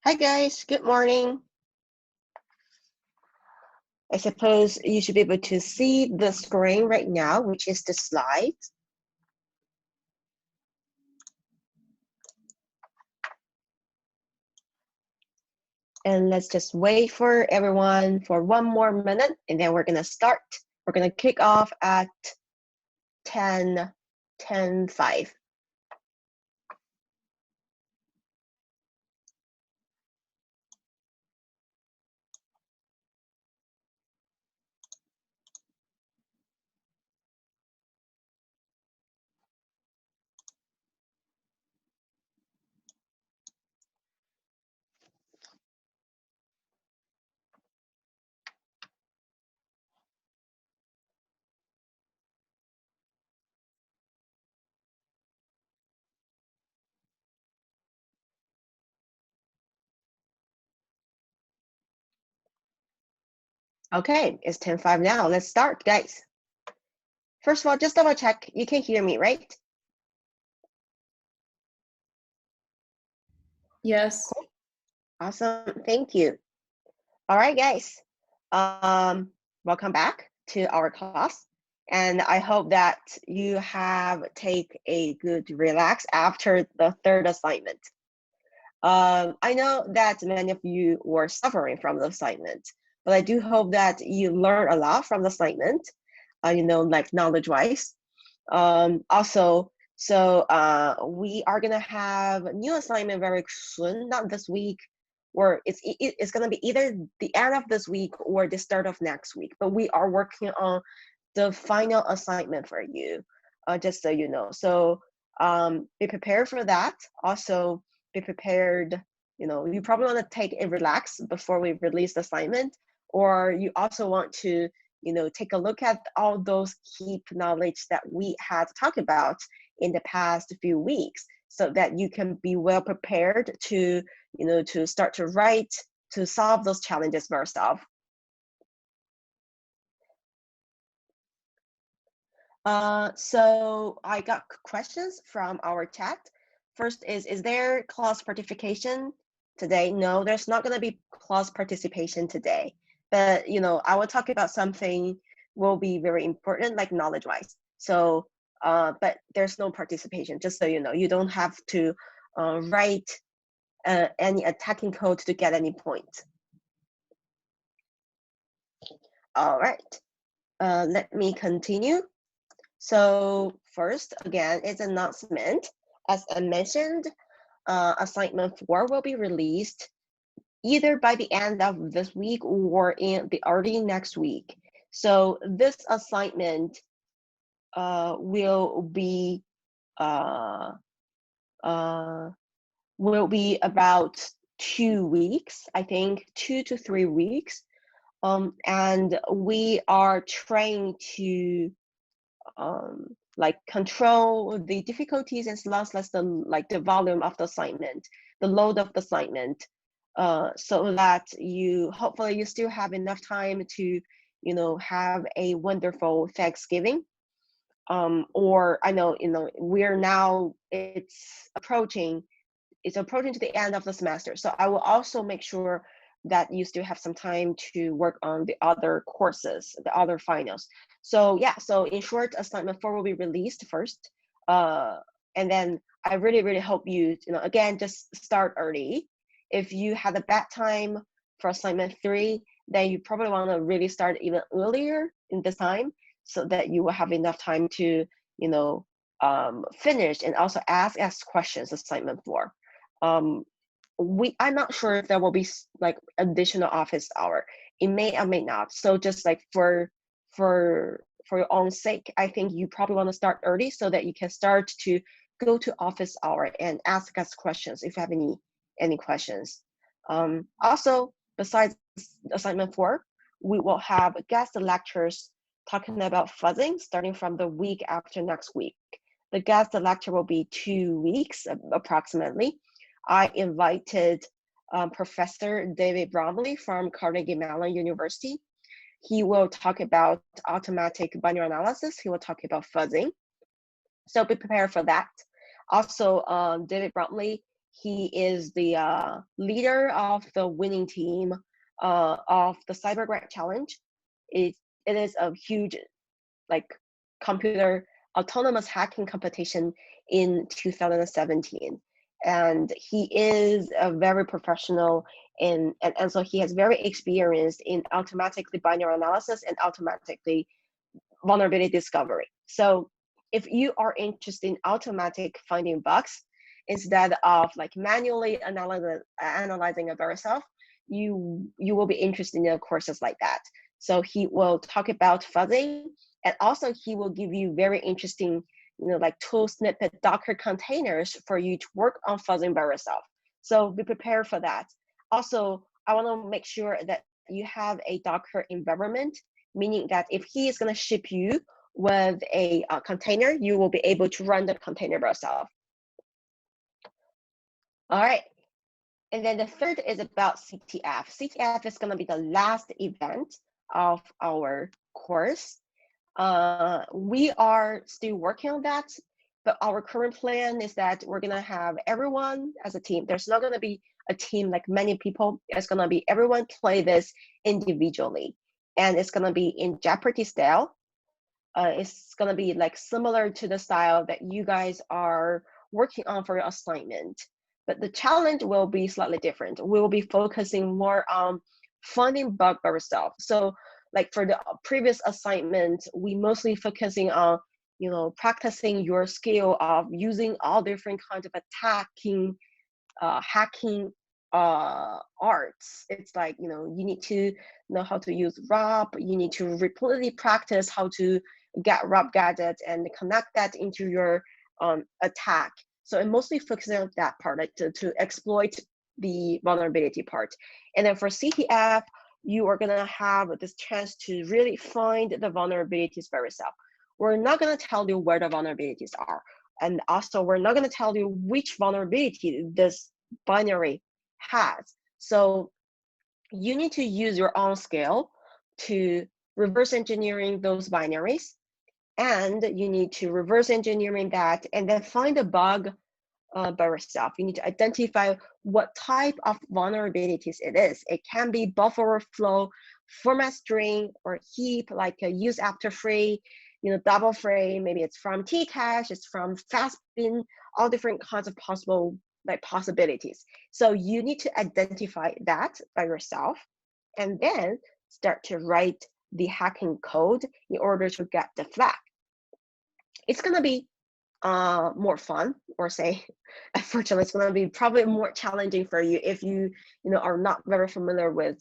Hi guys, good morning. I suppose you should be able to see the screen right now, which is the slides. And let's just wait for everyone for one more minute, and then we're gonna start. We're gonna kick off at 10:05. Okay, it's 10:05 now. Let's start, guys. First of all, just double check. You can hear me, right? Yes. Cool. Awesome. Thank you. All right, guys. Welcome back to our class. And I hope that you have take a good relax after the third assignment. I know that many of you were suffering from the assignment, but I do hope that you learn a lot from the assignment, like knowledge-wise. Also, we are gonna have a new assignment very soon, not this week, or it's gonna be either the end of this week or the start of next week. But we are working on the final assignment for you, just so you know. So be prepared for that. Also, be prepared. You probably want to take a relax before we release the assignment, or you also want to take a look at all those key knowledge that we had talked about in the past few weeks, so that you can be well prepared to to start to write, to solve those challenges for yourself. So I got questions from our chat. First is there class participation today? No, there's not going to be class participation today. But I will talk about something will be very important, like knowledge-wise. So, but there's no participation. Just so you know, you don't have to write any attacking code to get any point. All right. Let me continue. So first, again, it's an announcement. As I mentioned, assignment 4 will be released either by the end of this week or in the early next week. So this assignment will be about 2 weeks, I think 2 to 3 weeks. And we are trying to like control the difficulties as well as the volume of the assignment, the load of the assignment, so that hopefully you still have enough time to have a wonderful Thanksgiving. Or I know we're now it's approaching to the end of the semester, so I will also make sure that you still have some time to work on the other courses, the other finals. So yeah, so in short, assignment 4 will be released first, and then I really, really hope you again, just start early. If you had a bad time for assignment 3, then you probably want to really start even earlier in this time, so that you will have enough time to finish and also ask questions assignment 4. I'm not sure if there will be like additional office hour. It may or may not. So just like for your own sake, I think you probably want to start early so that you can start to go to office hour and ask us questions if you have any questions. Also, besides assignment 4, we will have guest lectures talking about fuzzing starting from the week after next week. The guest lecture will be 2 weeks approximately. I invited Professor David Bromley from Carnegie Mellon University. He will talk about automatic binary analysis. He will talk about fuzzing. So be prepared for that. Also, David Bromley, he is the leader of the winning team of the Cyber Grant Challenge. It is a huge like computer autonomous hacking competition in 2017, and he is a very professional and so he has very experienced in automatically binary analysis and automatically vulnerability discovery. So if you are interested in automatic finding bugs instead of like manually analyzing it by yourself, you will be interested in courses like that. So he will talk about fuzzing, and also he will give you very interesting, like tool snippet Docker containers for you to work on fuzzing by yourself. So be prepared for that. Also, I want to make sure that you have a Docker environment, meaning that if he is going to ship you with a container, you will be able to run the container by yourself. All right. And then the third is about CTF. CTF is going to be the last event of our course. We are still working on that, but our current plan is that we're going to have everyone as a team. There's not going to be a team like many people. It's going to be everyone play this individually, and it's going to be in Jeopardy style. It's going to be like similar to the style that you guys are working on for your assignment, but the challenge will be slightly different. We will be focusing more on finding bug by yourself. So like for the previous assignment, we mostly focusing on, practicing your skill of using all different kinds of hacking arts. It's like, you need to know how to use ROP. You need to repeatedly practice how to get ROP gadgets and connect that into your attack. So I'm mostly focusing on that part, like to exploit the vulnerability part. And then for CTF, you are gonna have this chance to really find the vulnerabilities by yourself. We're not gonna tell you where the vulnerabilities are. And also we're not gonna tell you which vulnerability this binary has. So you need to use your own skill to reverse engineering those binaries, and you need to reverse engineering that and then find a bug by yourself. You need to identify what type of vulnerabilities it is. It can be buffer overflow, format string, or heap, like a use after free, double free. Maybe it's from Tcache, it's from fastbin, all different kinds of possible possibilities. So you need to identify that by yourself, and then start to write the hacking code in order to get the flag. It's gonna be more fun, or say, unfortunately, it's going to be probably more challenging for you if you are not very familiar with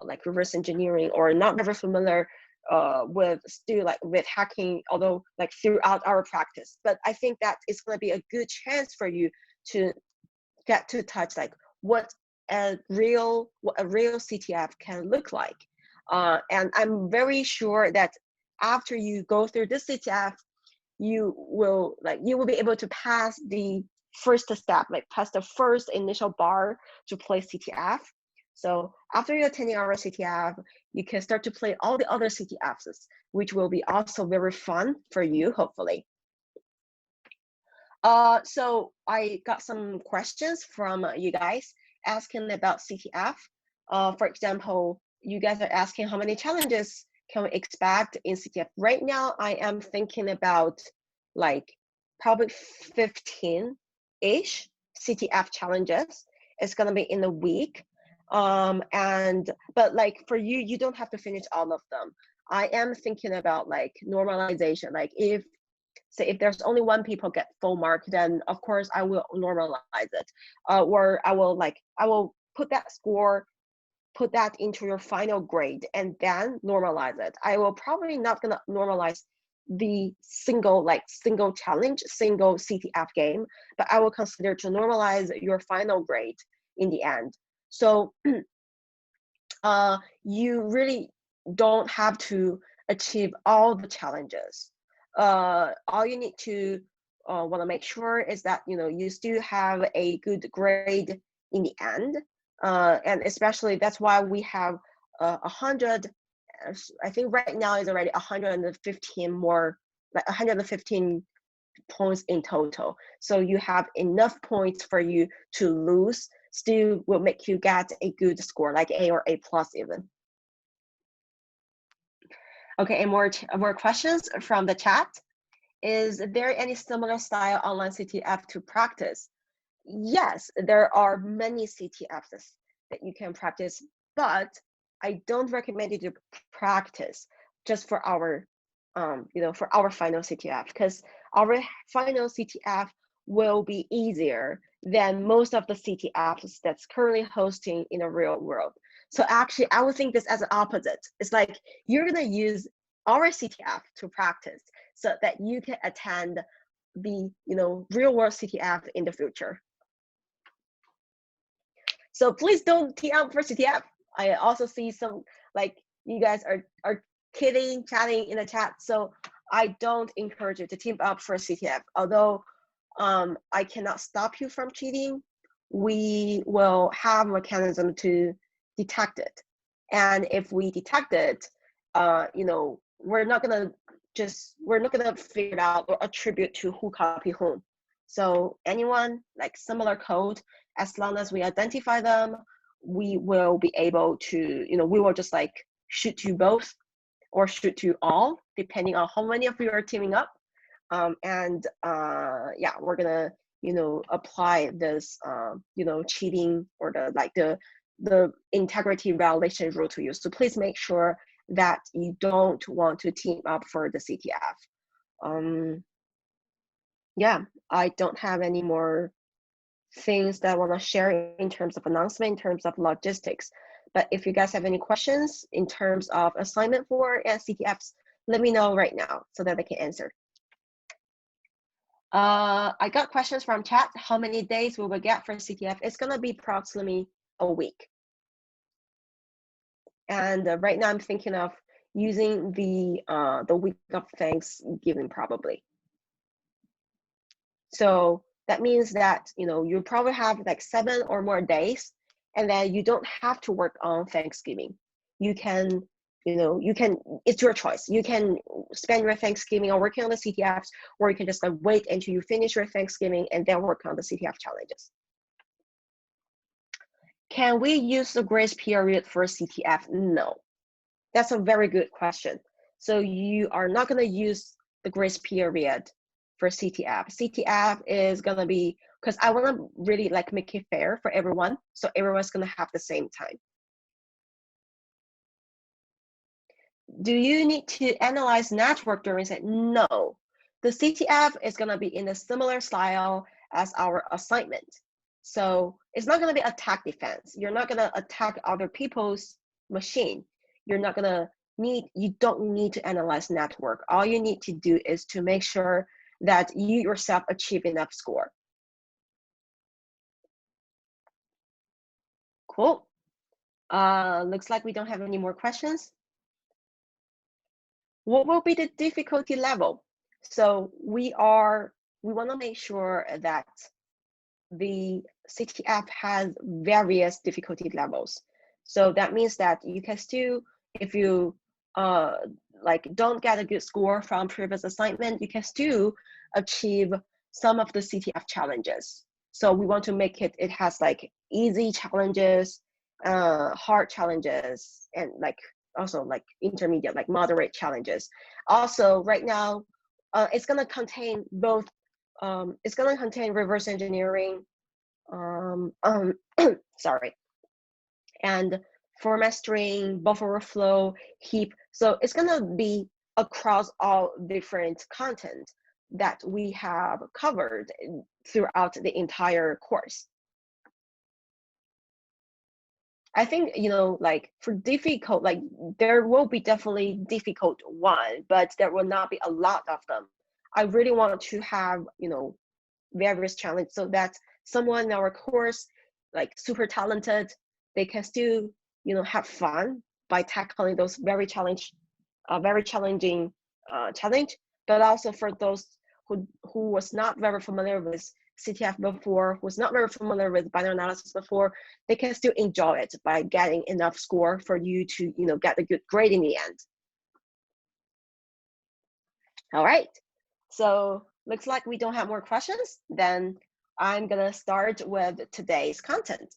like reverse engineering, or not very familiar with with hacking, although like throughout our practice. But I think that it's going to be a good chance for you to get to touch like what a real CTF can look like. And I'm very sure that after you go through this CTF, you will be able to pass the first step, like pass the first initial bar to play CTF. So after you're attending our CTF, you can start to play all the other CTFs, which will be also very fun for you, hopefully. So I got some questions from you guys asking about CTF. For example, you guys are asking how many challenges can we expect in CTF? Right now, I am thinking about like probably 15-ish CTF challenges. It's gonna be in a week. But like for you, you don't have to finish all of them. I am thinking about like normalization. Like if there's only one people get full mark, then of course I will normalize it. Or I will put that score, put that into your final grade, and then normalize it. I will probably not gonna normalize the single challenge, single CTF game, but I will consider to normalize your final grade in the end. So you really don't have to achieve all the challenges. All you need to want to make sure is that you still have a good grade in the end. And especially that's why we have 100. I think right now is already 115 more, like 115 points in total. So you have enough points for you to lose, still will make you get a good score, like A or A plus even. Okay, and more questions from the chat. Is there any similar style online CTF to practice? Yes, there are many CTFs that you can practice, but I don't recommend you to practice just for our, for our final CTF, because our final CTF will be easier than most of the CTFs that's currently hosting in the real world. So actually, I would think this as an opposite. It's like you're gonna use our CTF to practice so that you can attend the real world CTF in the future. So please don't tee up for CTF. I also see some, like, you guys are kidding, chatting in the chat. So I don't encourage you to team up for CTF. Although I cannot stop you from cheating, we will have a mechanism to detect it. And if we detect it, we're not gonna figure it out or attribute to who copy whom. So anyone like similar code, as long as we identify them, we will be able to, we will just like shoot you both or shoot you all, depending on how many of you are teaming up. Yeah, we're gonna, apply this, cheating or the integrity violation rule to you. So please make sure that you don't want to team up for the CTF. Yeah, I don't have any more things that I want to share in terms of announcement, in terms of logistics. But if you guys have any questions in terms of assignment for and CTFs, let me know right now so that I can answer. I got questions from chat. How many days will we get for CTF? It's gonna be approximately a week. And right now I'm thinking of using the week of Thanksgiving probably. So that means that, you probably have like 7 or more days, and then you don't have to work on Thanksgiving. You can, it's your choice. You can spend your Thanksgiving on working on the CTFs, or you can just like wait until you finish your Thanksgiving and then work on the CTF challenges. Can we use the grace period for CTF? No. That's a very good question. So you are not going to use the grace period for CTF. CTF is going to be, because I want to really like make it fair for everyone. So everyone's going to have the same time. Do you need to analyze network during it? No. The CTF is going to be in a similar style as our assignment. So it's not going to be attack defense. You're not going to attack other people's machine. You're not going to you don't need to analyze network. All you need to do is to make sure that you yourself achieve enough score. Cool. Looks like we don't have any more questions. What will be the difficulty level? So we want to make sure that the CTF has various difficulty levels. So that means that you can still, if you don't get a good score from previous assignment, you can still achieve some of the CTF challenges. So we want to make it has like easy challenges, hard challenges, and like also like intermediate, like moderate challenges. Also right now, it's gonna contain both, it's gonna contain reverse engineering, sorry, and format string, buffer overflow, heap. So it's gonna be across all different content that we have covered throughout the entire course. I think, like for difficult, like there will be definitely difficult one, but there will not be a lot of them. I really want to have, various challenges so that someone in our course, like super talented, they can still, have fun by tackling those very challenging challenge, but also for those who was not very familiar with CTF before, who's not very familiar with binary analysis before, they can still enjoy it by getting enough score for you to, get a good grade in the end. All right. So looks like we don't have more questions. Then I'm gonna start with today's content.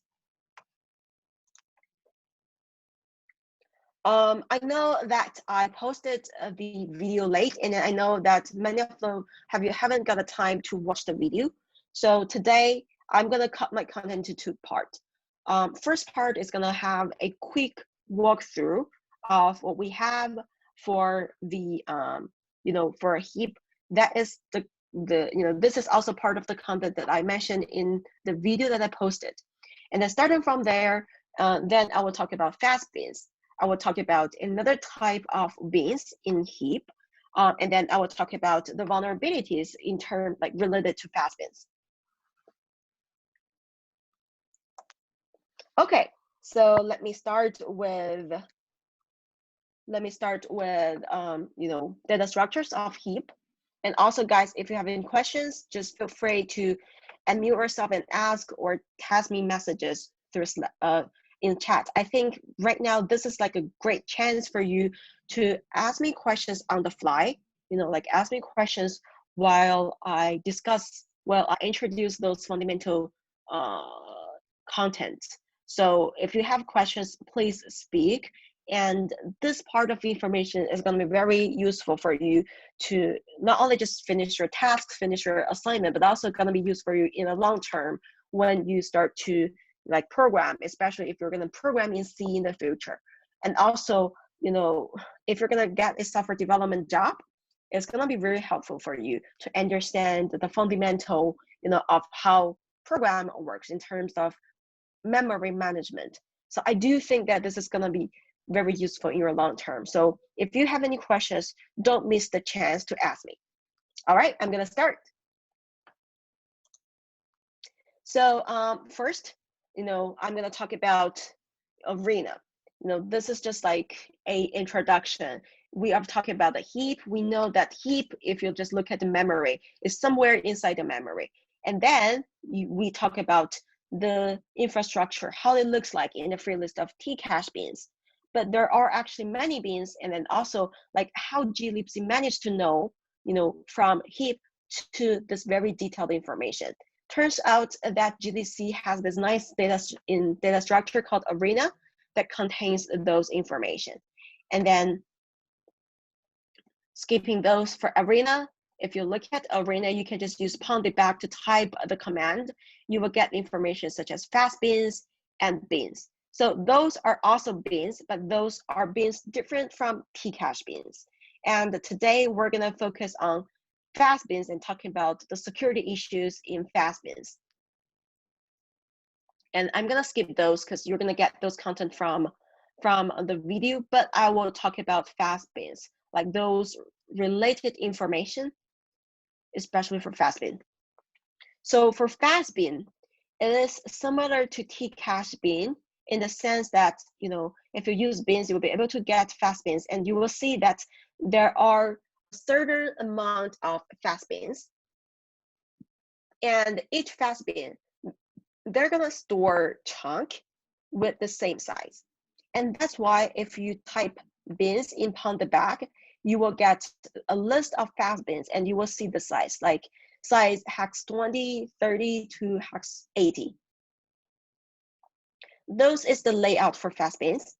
I know that I posted the video late, and I know that many of them haven't got a time to watch the video. So today I'm gonna cut my content into two parts. First part is gonna have a quick walkthrough of what we have for the for a heap. That is this is also part of the content that I mentioned in the video that I posted. And then starting from there, then I will talk about fast beans. I will talk about another type of beans in heap, and then I will talk about the vulnerabilities in terms related to fast beans. Okay, so let me start with data structures of heap. And also, guys, if you have any questions, just feel free to unmute yourself and ask, or text me messages through in chat. I think right now this is like a great chance for you to ask me questions on the fly. Ask me questions while I introduce those fundamental content. So if you have questions, please speak. And this part of information is going to be very useful for you to not only just finish your tasks, finish your assignment, but also going to be useful for you in the long term when you start to program, especially if you're going to program in C in the future. And also, if you're going to get a software development job, it's going to be very helpful for you to understand the fundamental, of how program works in terms of memory management. So I do think that this is going to be very useful in your long term. So if you have any questions, don't miss the chance to ask me. All right, I'm going to start. So first, I'm going to talk about arena. This is just like a introduction. We are talking about the heap. We know that heap, if you just look at the memory, is somewhere inside the memory. And then we talk about the infrastructure, how it looks like in the free list of Tcache beans. But there are actually many beans, and then also how glibc managed to know, from heap to this very detailed information. Turns out that glibc has this nice data structure called arena that contains those information. And then skipping those for arena, if you look at arena, you can just use #back to type the command. You will get information such as fast beans and beans. So those are also beans, but those are beans different from Tcache beans. And today we're going to focus on fast beans and talking about the security issues in fast beans. And I'm going to skip those because you're going to get those content from the video, but I will talk about fast beans, like those related information, especially for fast bean. So for fast bean, it is similar to Tcache bean in the sense that, if you use beans, you'll be able to get fast beans, and you will see that there are a certain amount of fast beans, and each fast bean, they're gonna store chunk with the same size. And that's why if you type beans in #back, you will get a list of fast beans, and you will see the size, like size hex 20, 30 to hex 80. Those is the layout for fast beans.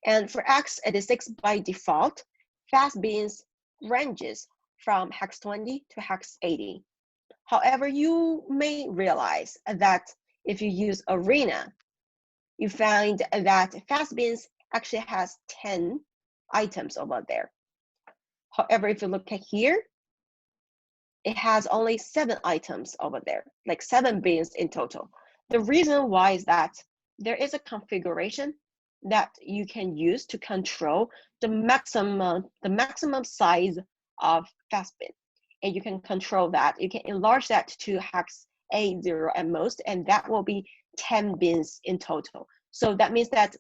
And for x86 by default, fast beans ranges from hex 20 to hex 80. However, you may realize that if you use arena, you find that fast beans actually has 10 items over there. However, if you look at here, it has only 7 items over there, like 7 beans in total. The reason why is that there is a configuration that you can use to control the maximum size of fast bin. And you can control that. You can enlarge that to hex A0 at most, and that will be 10 bins in total. So that means that,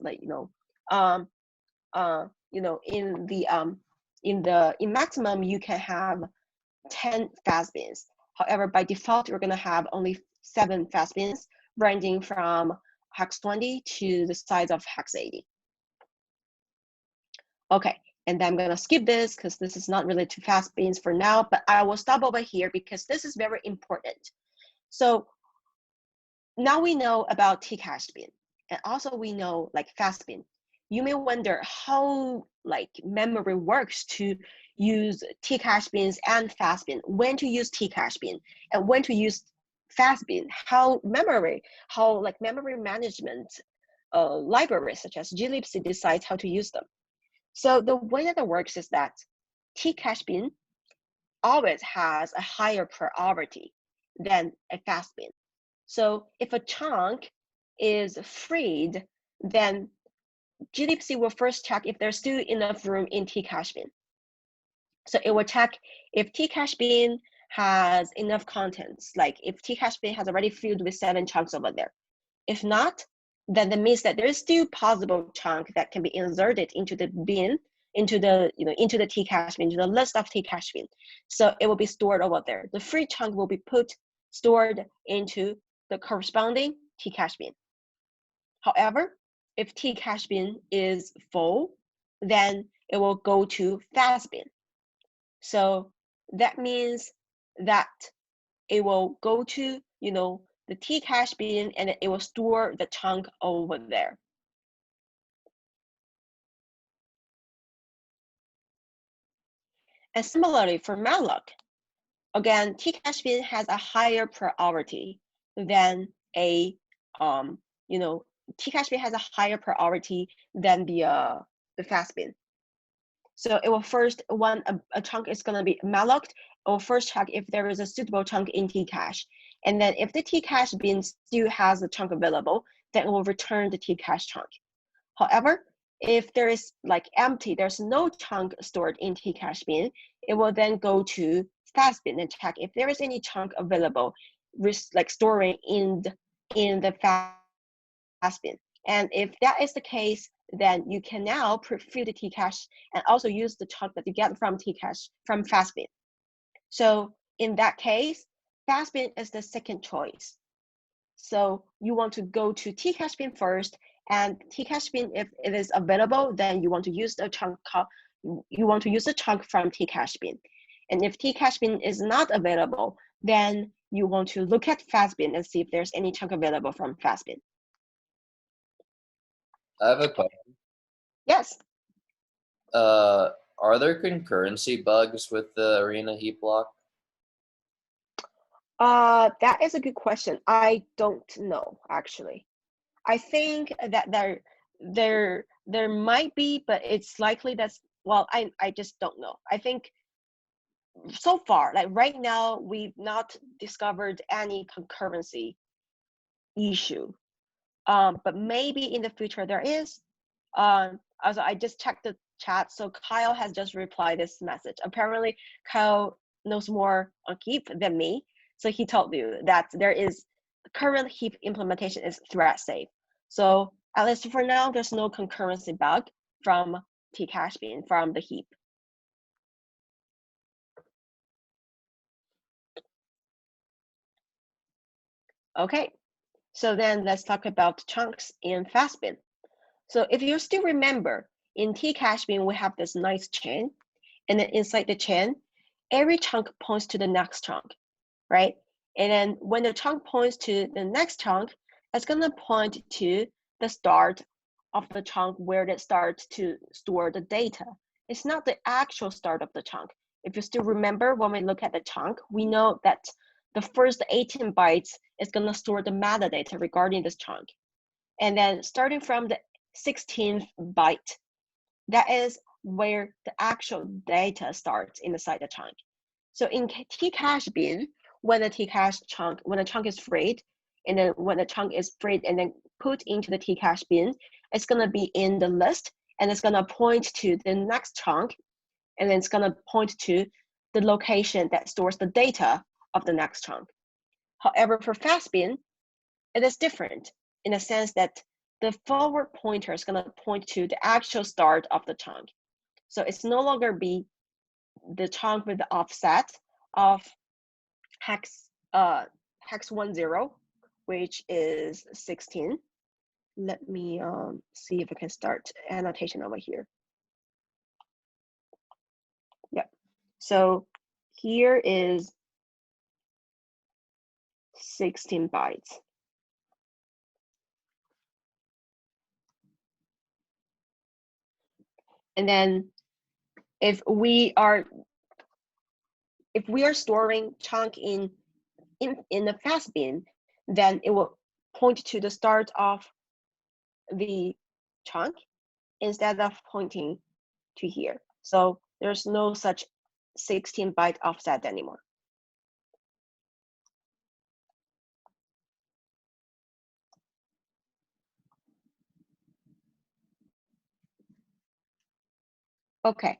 in maximum you can have 10 fast bins. However, by default, you're going to have only 7 fast bins, ranging from hex 20 to the size of hex 80. Okay, And then I'm going to skip this because this is not related to fast beans for now, but I will stop over here because this is very important. So now we know about T-cache bin, and also we know like fast bin. You may wonder how like memory works to use T-cache bins and fast bin, when to use T-cache bin and when to use fast bin, how memory management libraries such as glibc decides how to use them. So the way that it works is that T-cache bin always has a higher priority than a fast bin. So if a chunk is freed, then glibc will first check if there's still enough room in T-cache bin. So it will check if T-cache bin has enough contents, like if T-cache bin has already filled with 7 chunks over there. If not, then that means that there is still possible chunk that can be inserted into the bin, into the T-cache bin, into the list of T-cache bin. So it will be stored over there. The free chunk will be stored into the corresponding T-cache bin. However, if T-cache bin is full, then it will go to fast bin. So that means that it will go to, the T-cache bin, and it will store the chunk over there. And similarly for MALLOC, again, T-cache bin has a higher priority than a, T-cache bin has a higher priority than the fast bin. So it will first, when a chunk is going to be malloc, it will first check if there is a suitable chunk in T-cache. And then if the T-cache bin still has a chunk available, then it will return the T-cache chunk. However, if there is like empty, there's no chunk stored in T-cache bin, it will then go to fast bin and check if there is any chunk available, like storing in the fast bin. And if that is the case, then you can now fill the T-cache and also use the chunk that you get from T-cache from fast bin. So in that case, fast bin is the second choice. So you want to go to T-cache bin first, and T-cache bin, if it is available, then you want to use the chunk. You want to use the chunk from T-cache bin. And if T-cache bin is not available, then you want to look at fast bin and see if there's any chunk available from fast bin. I have a question. Yes. Are there concurrency bugs with the Arena heap block? That is a good question. I don't know, actually. I think that there might be, but it's likely that's, well, I just don't know. I think so far, like right now, we've not discovered any concurrency issue. But maybe in the future there is. Also, I just checked the chat, so Kyle has just replied this message. Apparently, Kyle knows more on heap than me, so he told you that there is current heap implementation is thread safe. So at least for now, there's no concurrency bug from T-cache bin from the heap. Okay, so then let's talk about chunks in fast bin. So if you still remember, in T-cache bin, we have this nice chain, and then inside the chain, every chunk points to the next chunk, right? And then when the chunk points to the next chunk, it's gonna point to the start of the chunk where it starts to store the data. It's not the actual start of the chunk. If you still remember, when we look at the chunk, we know that the first 18 bytes is gonna store the metadata regarding this chunk. And then starting from the 16th byte, that is where the actual data starts inside the chunk. So in T-cache bin, when the chunk is freed, and then when the chunk is freed and then put into the T-cache bin, it's gonna be in the list, and it's gonna point to the next chunk, and then it's gonna point to the location that stores the data of the next chunk. However, for fast bin, it is different in the sense that the forward pointer is going to point to the actual start of the chunk. So it's no longer be the chunk with the offset of hex 10, which is 16. Let me see if I can start annotation over here. So here is 16 bytes. And then if we are storing chunk in the fast bin, then it will point to the start of the chunk instead of pointing to here. So there's no such 16-byte offset anymore. Okay,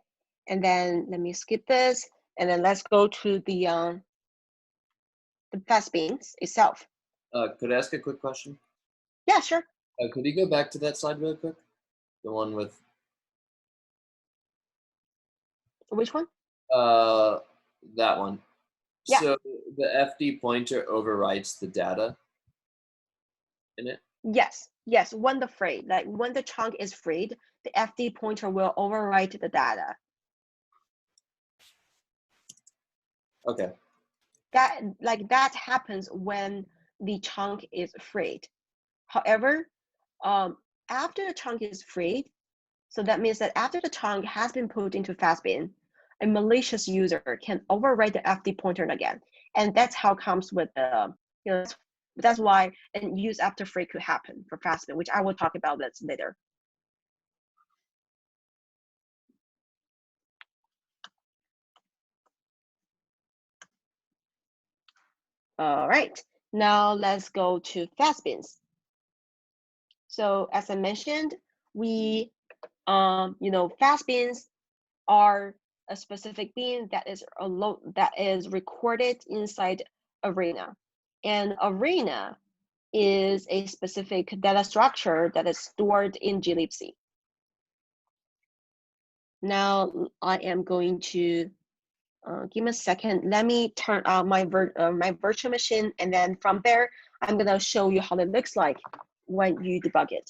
and then let me skip this, and then let's go to the fast bins itself. Could I ask a quick question? Yeah, sure. Could you go back to that slide real quick? The one with Which one? that one. Yeah. So the FD pointer overwrites the data in it? Yes, yes. When the chunk is freed, the FD pointer will overwrite the data. Okay. That happens when the chunk is freed. However, after the chunk is freed, so that means that after the chunk has been put into fastbin, a malicious user can overwrite the FD pointer again, and that's how it comes with the that's why an use after free could happen for fastbin, which I will talk about this later. All right, now let's go to fastbins. So as I mentioned, we fastbins are a specific bin that is recorded inside Arena, and Arena is a specific data structure that is stored in glibc. Now I am going to give me a second. Let me turn on my virtual machine, and then from there, I'm gonna show you how it looks like when you debug it.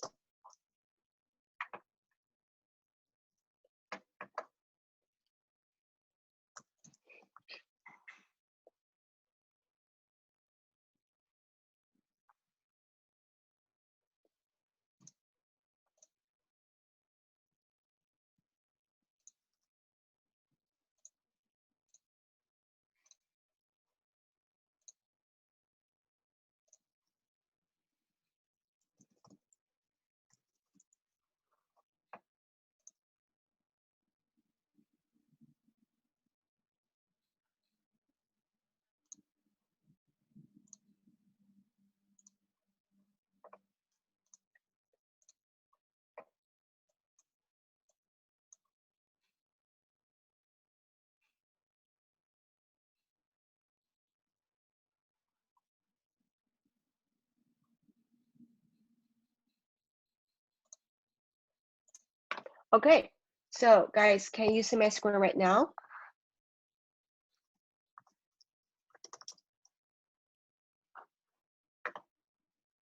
Okay, so guys, can you see my screen right now?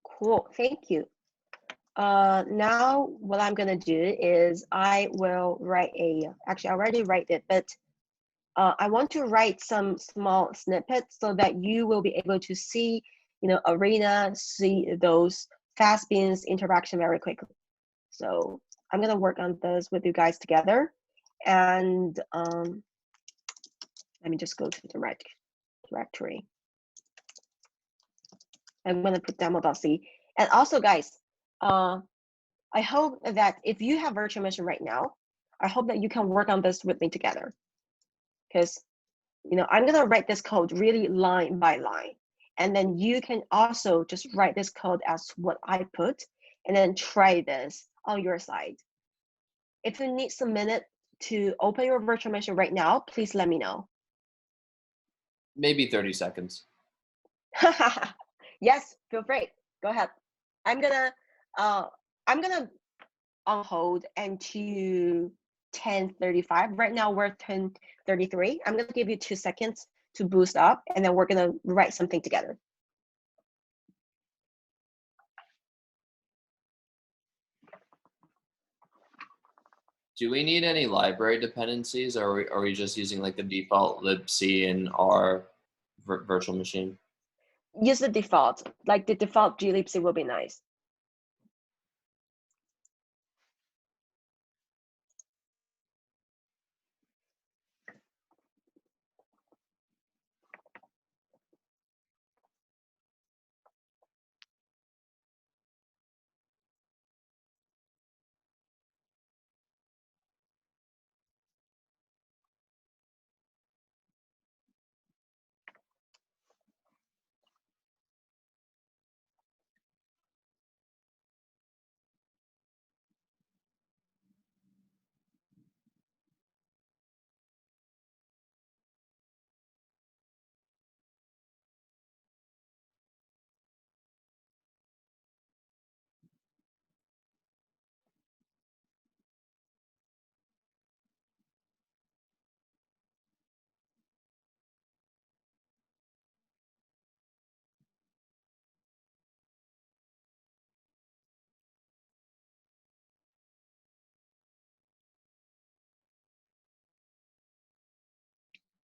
Cool, thank you. Now what I'm gonna do is I will write actually I already write it, but I want to write some small snippets so that you will be able to see, Arena, see those fastbins interaction very quickly. So I'm gonna work on this with you guys together, and let me just go to the right directory. I'm gonna put demo.c, and also guys, I hope that if you have virtual machine right now, I hope that you can work on this with me together, because I'm gonna write this code really line by line, and then you can also just write this code as what I put, and then try this on your side. If you need some minute to open your virtual machine right now, please let me know. Maybe 30 seconds. Yes, feel free. Go ahead. I'm gonna on hold until 10:35. Right now we're 10:33. I'm gonna give you 2 seconds to boost up, and then we're gonna write something together. Do we need any library dependencies, or are we just using like the default libc in our virtual machine? Use the default, like the default glibc will be nice.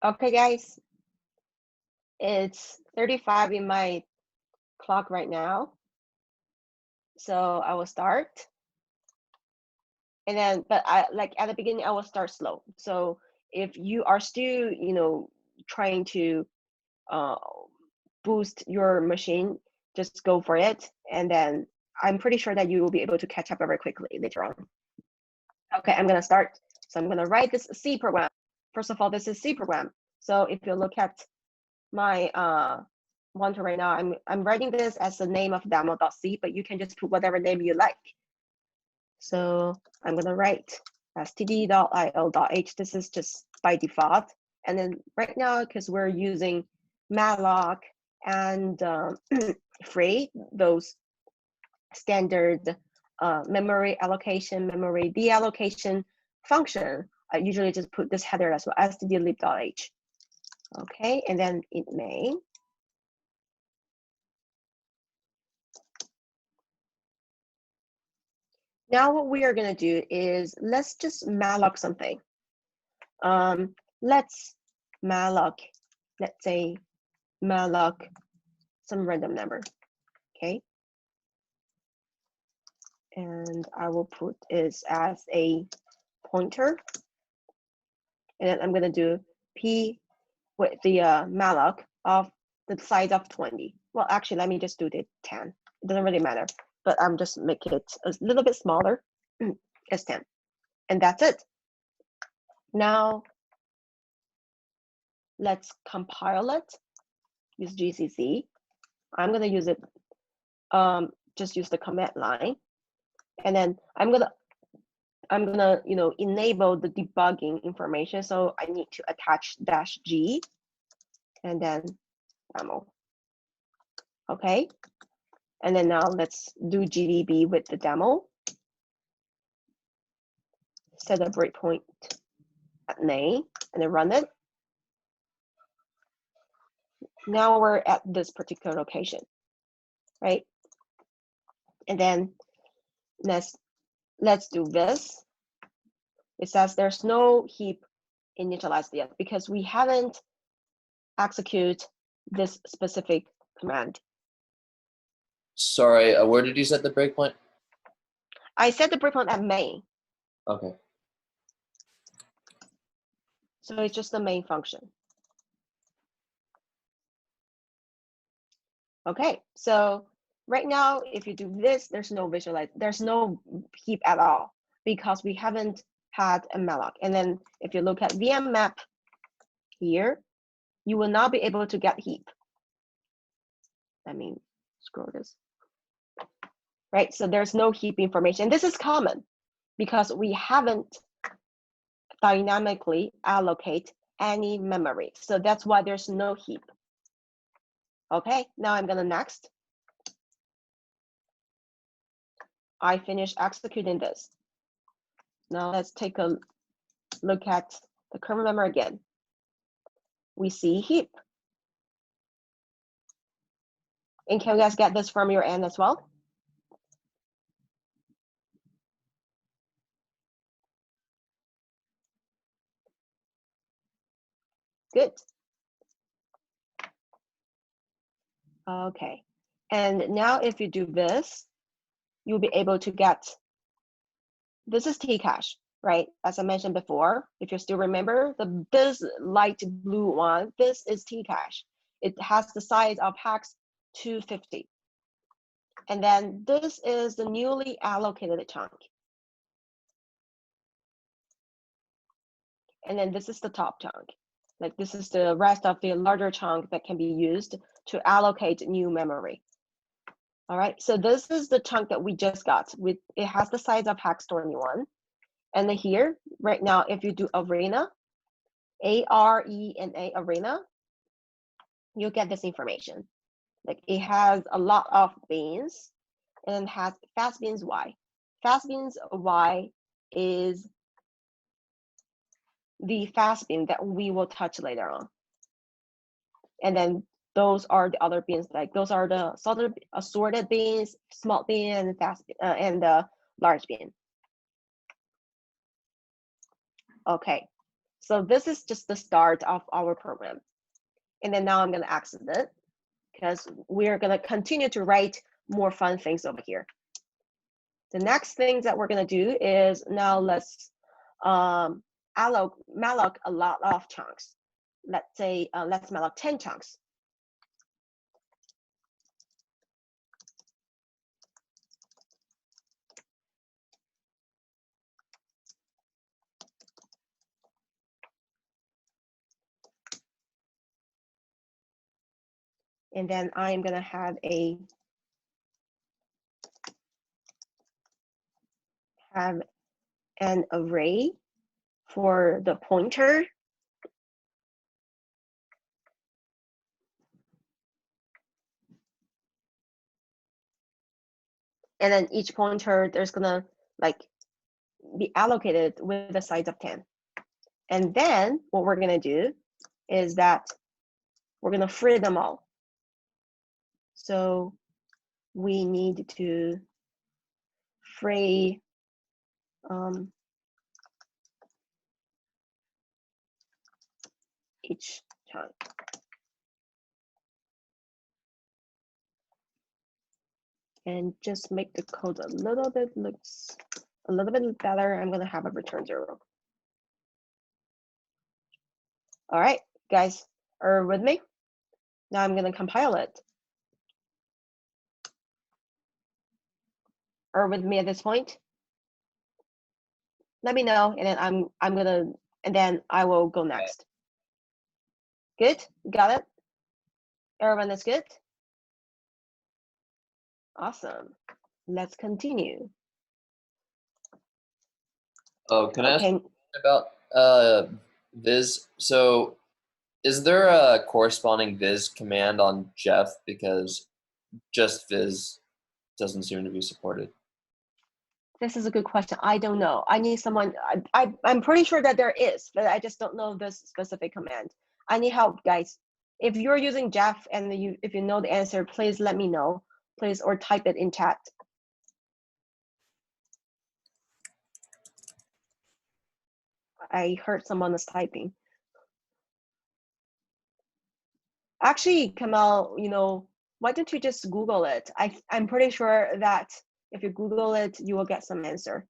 Okay, guys, it's 35 in my clock right now. So I will start. And then, but I like at the beginning, I will start slow. So if you are still, trying to boost your machine, just go for it. And then I'm pretty sure that you will be able to catch up very quickly later on. Okay, I'm gonna start. So I'm gonna write this C program. First of all, this is C program. So if you look at my monitor right now, I'm writing this as the name of demo.c, but you can just put whatever name you like. So I'm gonna write std.io.h. This is just by default. And then right now, because we're using MALLOC and free, those standard memory allocation, memory deallocation function, I usually just put this header as well, stdlib.h. Okay, and then in main. Now what we are gonna do is let's just malloc something. Let's malloc, let's say malloc some random number, okay? And I will put this as a pointer. And then I'm gonna do p with the malloc of the size of 20. Well, actually, let me just do the 10. It doesn't really matter, but I'm just make it a little bit smaller as 10. And that's it. Now, let's compile it. Use GCC. I'm gonna use it, just use the command line. And then I'm gonna enable the debugging information. So I need to attach -g and then demo. Okay. And then now let's do GDB with the demo. Set a breakpoint at main and then run it. Now we're at this particular location, right? And then let's do this. It says there's no heap initialized yet because we haven't executed this specific command. Sorry, where did you set the breakpoint? I set the breakpoint at main. Okay. So it's just the main function. Okay, so right now, if you do this, there's no heap at all because we haven't had a malloc. And then if you look at VM map here, you will not be able to get heap. Let me scroll this. Right, so there's no heap information. This is common because we haven't dynamically allocate any memory. So that's why there's no heap. Okay, now I'm gonna next. I finished executing this. Now let's take a look at the kernel memory again. We see heap. And can you guys get this from your end as well? Good. Okay. And now if you do this, you'll be able to get, this is Tcache, right? As I mentioned before, if you still remember, this light blue one, this is Tcache. It has the size of hex 250. And then this is the newly allocated chunk. And then this is the top chunk. Like this is the rest of the larger chunk that can be used to allocate new memory. All right, so this is the chunk that we just got. It has the size of hex 21. And then here, right now, if you do arena, ARENA, arena, you'll get this information. Like it has a lot of beans and it has fast beans Y. Fast beans Y is the fast bean that we will touch later on. And then those are the other beans, like those are the assorted beans, small bean, and fast and large bean. Okay, so this is just the start of our program. And then now I'm going to exit it because we're going to continue to write more fun things over here. The next thing that we're going to do is now let's malloc a lot of chunks. Let's say let's malloc 10 chunks. And then I'm going to have an array for the pointer. And then each pointer, there's gonna like be allocated with a size of 10. And then what we're gonna do is that we're gonna free them all. So we need to free each chunk. And just make the code a little bit looks a little bit better. I'm gonna have a return 0. All right, guys, are with me? Now I'm gonna compile it. Are with me at this point? Let me know, and then I'm gonna, and then I will go next. Good, got it? Everyone is good? Awesome. Let's continue. Oh, can I ask about viz? So is there a corresponding viz command on Jeff, because just viz doesn't seem to be supported? This is a good question. I don't know. I need someone. I'm pretty sure that there is, but I just don't know this specific command. I need help, guys. If you're using Jeff and if you know the answer, please let me know, please, or type it in chat. I heard someone is typing. Actually, Kamal, you know, why don't you just Google it? I'm pretty sure that if you Google it, you will get some answer.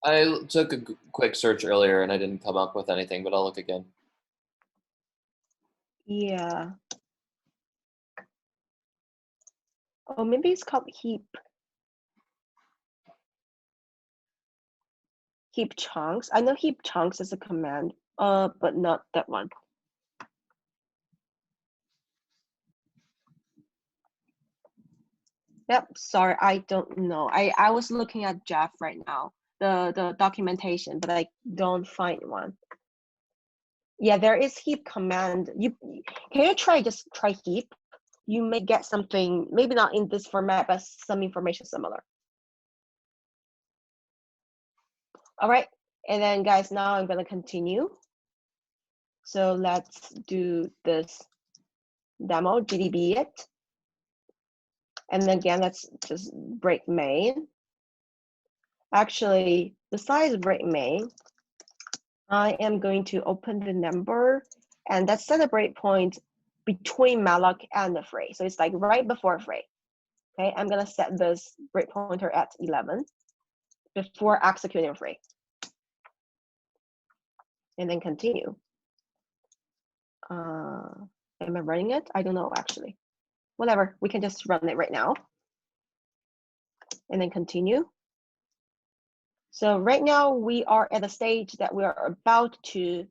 I took a quick search earlier and I didn't come up with anything, but I'll look again. Yeah. Oh, maybe it's called heap. Heap chunks. I know heap chunks is a command, but not that one. Yep, sorry, I don't know. I was looking at Jeff right now, the documentation, but I don't find one. Yeah, there is heap command. Can you just try heap? You may get something, maybe not in this format, but some information similar. All right, and then guys, now I'm gonna continue. So let's do this demo, GDB it. And then again, let's just break main. Actually, besides break main, I am going to open the number, and that's set a breakpoint between MALLOC and the fray. So it's like right before fray. Okay, I'm gonna set this breakpointer at 11 before executing fray. And then continue. Am I running it? I don't know actually. Whatever, we can just run it right now. And then continue. So right now we are at a stage that we are about to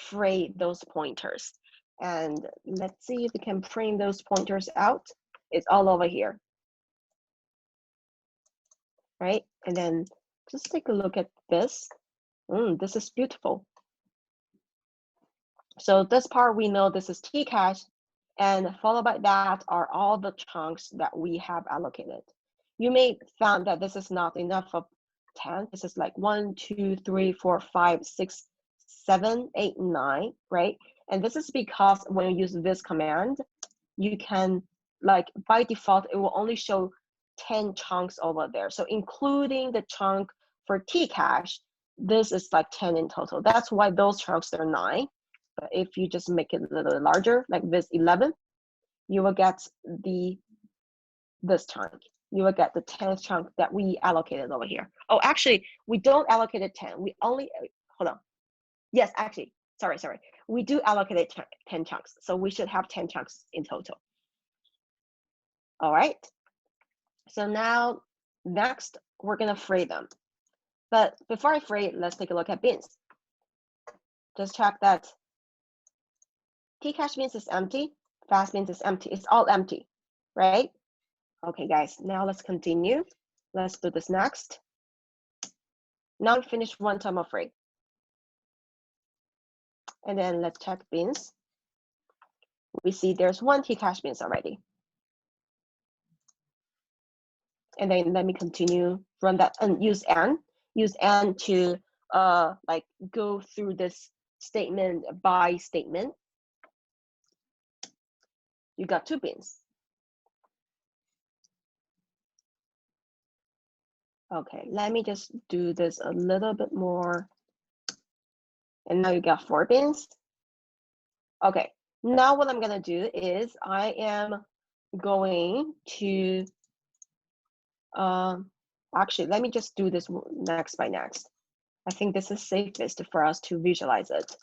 fray those pointers. And let's see if we can print those pointers out. It's all over here. Right? And then just take a look at this. This is beautiful. So this part we know this is T-cache, and followed by that are all the chunks that we have allocated. You may find that this is not enough of 10. This is like 1, 2, 3, 4, 5, 6, 7, 8, 9, right? And this is because when you use this command, you can, like by default, it will only show 10 chunks over there. So including the chunk for T-cache, this is like 10 in total. That's why those chunks are 9. But if you just make it a little larger, like this 11, you will get this chunk. You will get the 10th chunk that we allocated over here. Oh, actually, we don't allocate 10. We only, hold on. Yes, actually, sorry. We do allocate 10 chunks. So we should have 10 chunks in total. All right. So now, next, we're going to fray them. But before I fray, let's take a look at bins. Just check that T-cache bins is empty, fast bins is empty. It's all empty, right? Okay, guys, now let's continue. Let's do this next. Now we finished one time of fray. And then let's check bins. We see there's one T-cache bins already. And then let me continue, run that and use N to like go through this statement by statement. You got 2 bins. Okay, let me just do this a little bit more. And now you got 4 bins. Okay, now what I'm gonna do is I am going to, actually, let me just do this next by next. I think this is safest for us to visualize it.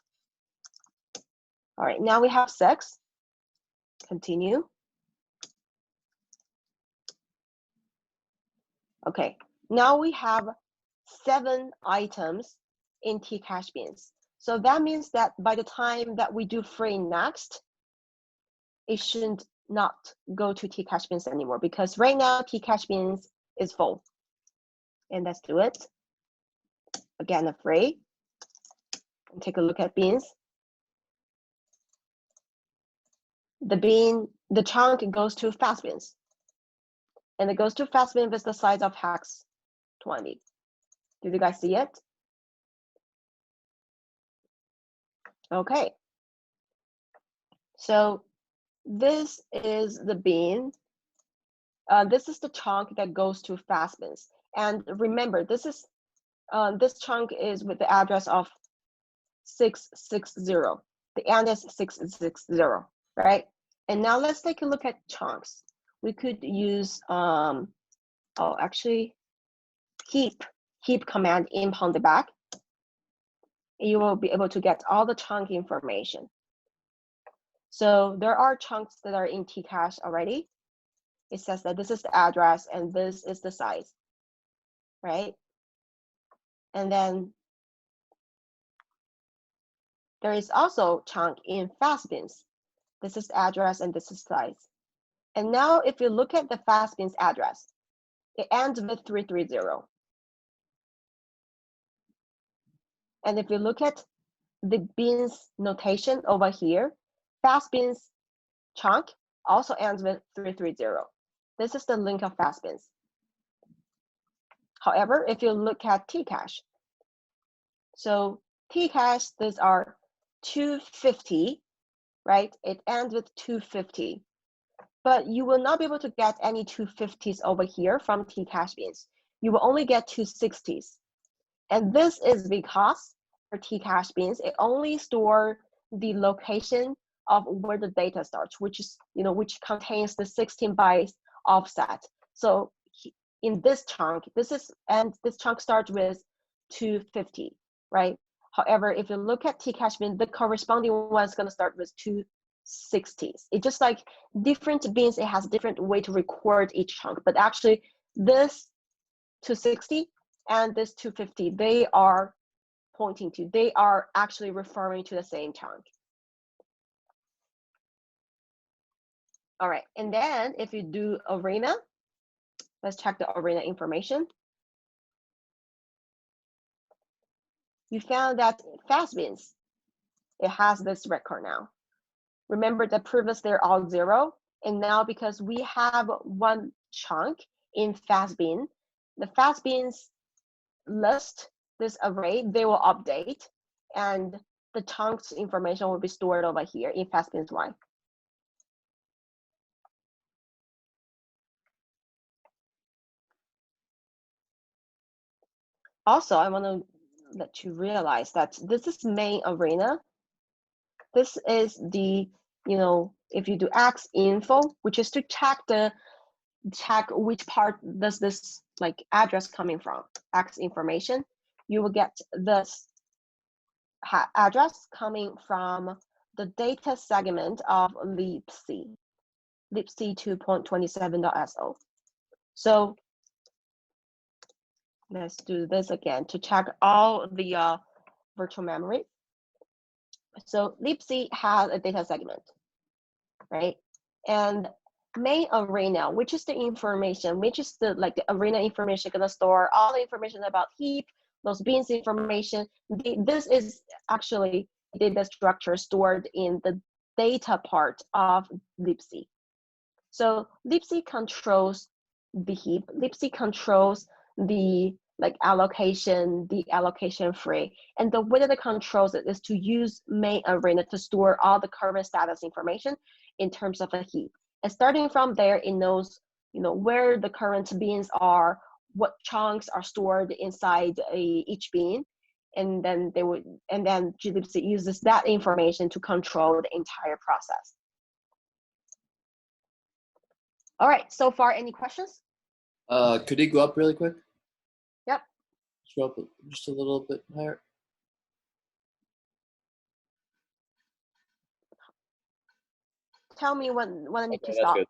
All right, now we have 6. Continue. Okay, now we have 7 items in T-cache bins. So that means that by the time that we do fray next, it shouldn't not go to T-cache bins anymore, because right now T-cache bins is full. And let's do it. Again, a fray. And take a look at bins. The chunk goes to fast bins. And it goes to fast bin with the size of hex 20. Did you guys see it? Okay. So this is the bin. This is the chunk that goes to fast bins. And remember, this chunk is with the address of 660. The end is 660, right? And now let's take a look at chunks. We could use actually heap command imp on the back. You will be able to get all the chunk information. So there are chunks that are in T-cache already. It says that this is the address and this is the size, right? And then there is also chunk in fast bins. This is the address and this is size. And now if you look at the fast bins address, it ends with 330. And if you look at the bins notation over here, fast bins chunk also ends with 330. This is the link of fast bins. However, if you look at T-cache, so T-cache, these are 250, right? It ends with 250. But you will not be able to get any 250s over here from T-cache bins. You will only get 260s. And this is because Tcache beans, it only store the location of where the data starts, which is, which contains the 16 bytes offset. So in this chunk, this chunk starts with 250, right? However, if you look at Tcache bin, the corresponding one is going to start with 260s. It's just like different bins, it has different way to record each chunk, but actually this 260 and this 250, they are actually referring to the same chunk. All right, and then if you do arena, let's check the arena information. You found that fastbins, it has this record now. Remember that previously they're all 0, and now because we have one chunk in fastbin, the fastbins list, this array, they will update, and the chunks information will be stored over here in fastbins 1. Also, I want to let you realize that this is main arena. This is the, if you do X info, which is to check which part does this like address coming from, X information, you will get this address coming from the data segment of libc 2.27.so. So let's do this again to check all the virtual memory. So libc has a data segment, right? And main arena, which is the information, which is the arena information, gonna store all the information about heap, those beans information. This is actually data structure stored in the data part of libc. So libc controls the heap. libc controls the allocation, the allocation free, and the way that it controls it is to use main arena to store all the current status information in terms of a heap. And starting from there, it knows, where the current beans are, what chunks are stored inside each bean, and then glibc uses that information to control the entire process. All right, so far, any questions? Could you go up really quick? Yep. Go up just a little bit higher. Tell me when I need to stop. Good.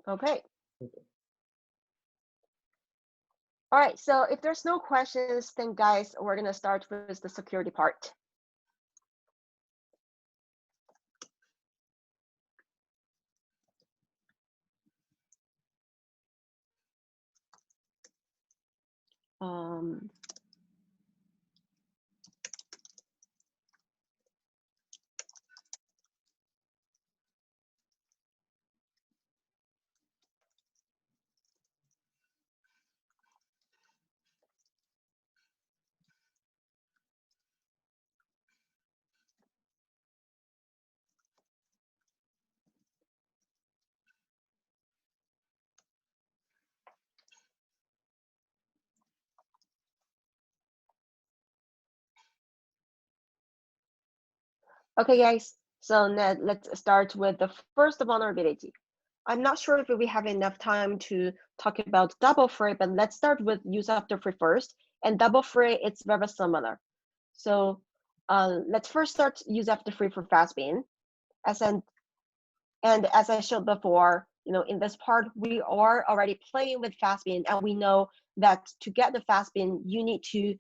Okay. All right, so if there's no questions, then guys, we're gonna start with the security part. Okay, guys, so now let's start with the first vulnerability. I'm not sure if we have enough time to talk about double free, but let's start with use after free first. And double free, it's very similar. So let's first start use after free for fastbin. And as I showed before, in this part, we are already playing with fastbin, and we know that to get the fastbin, you need to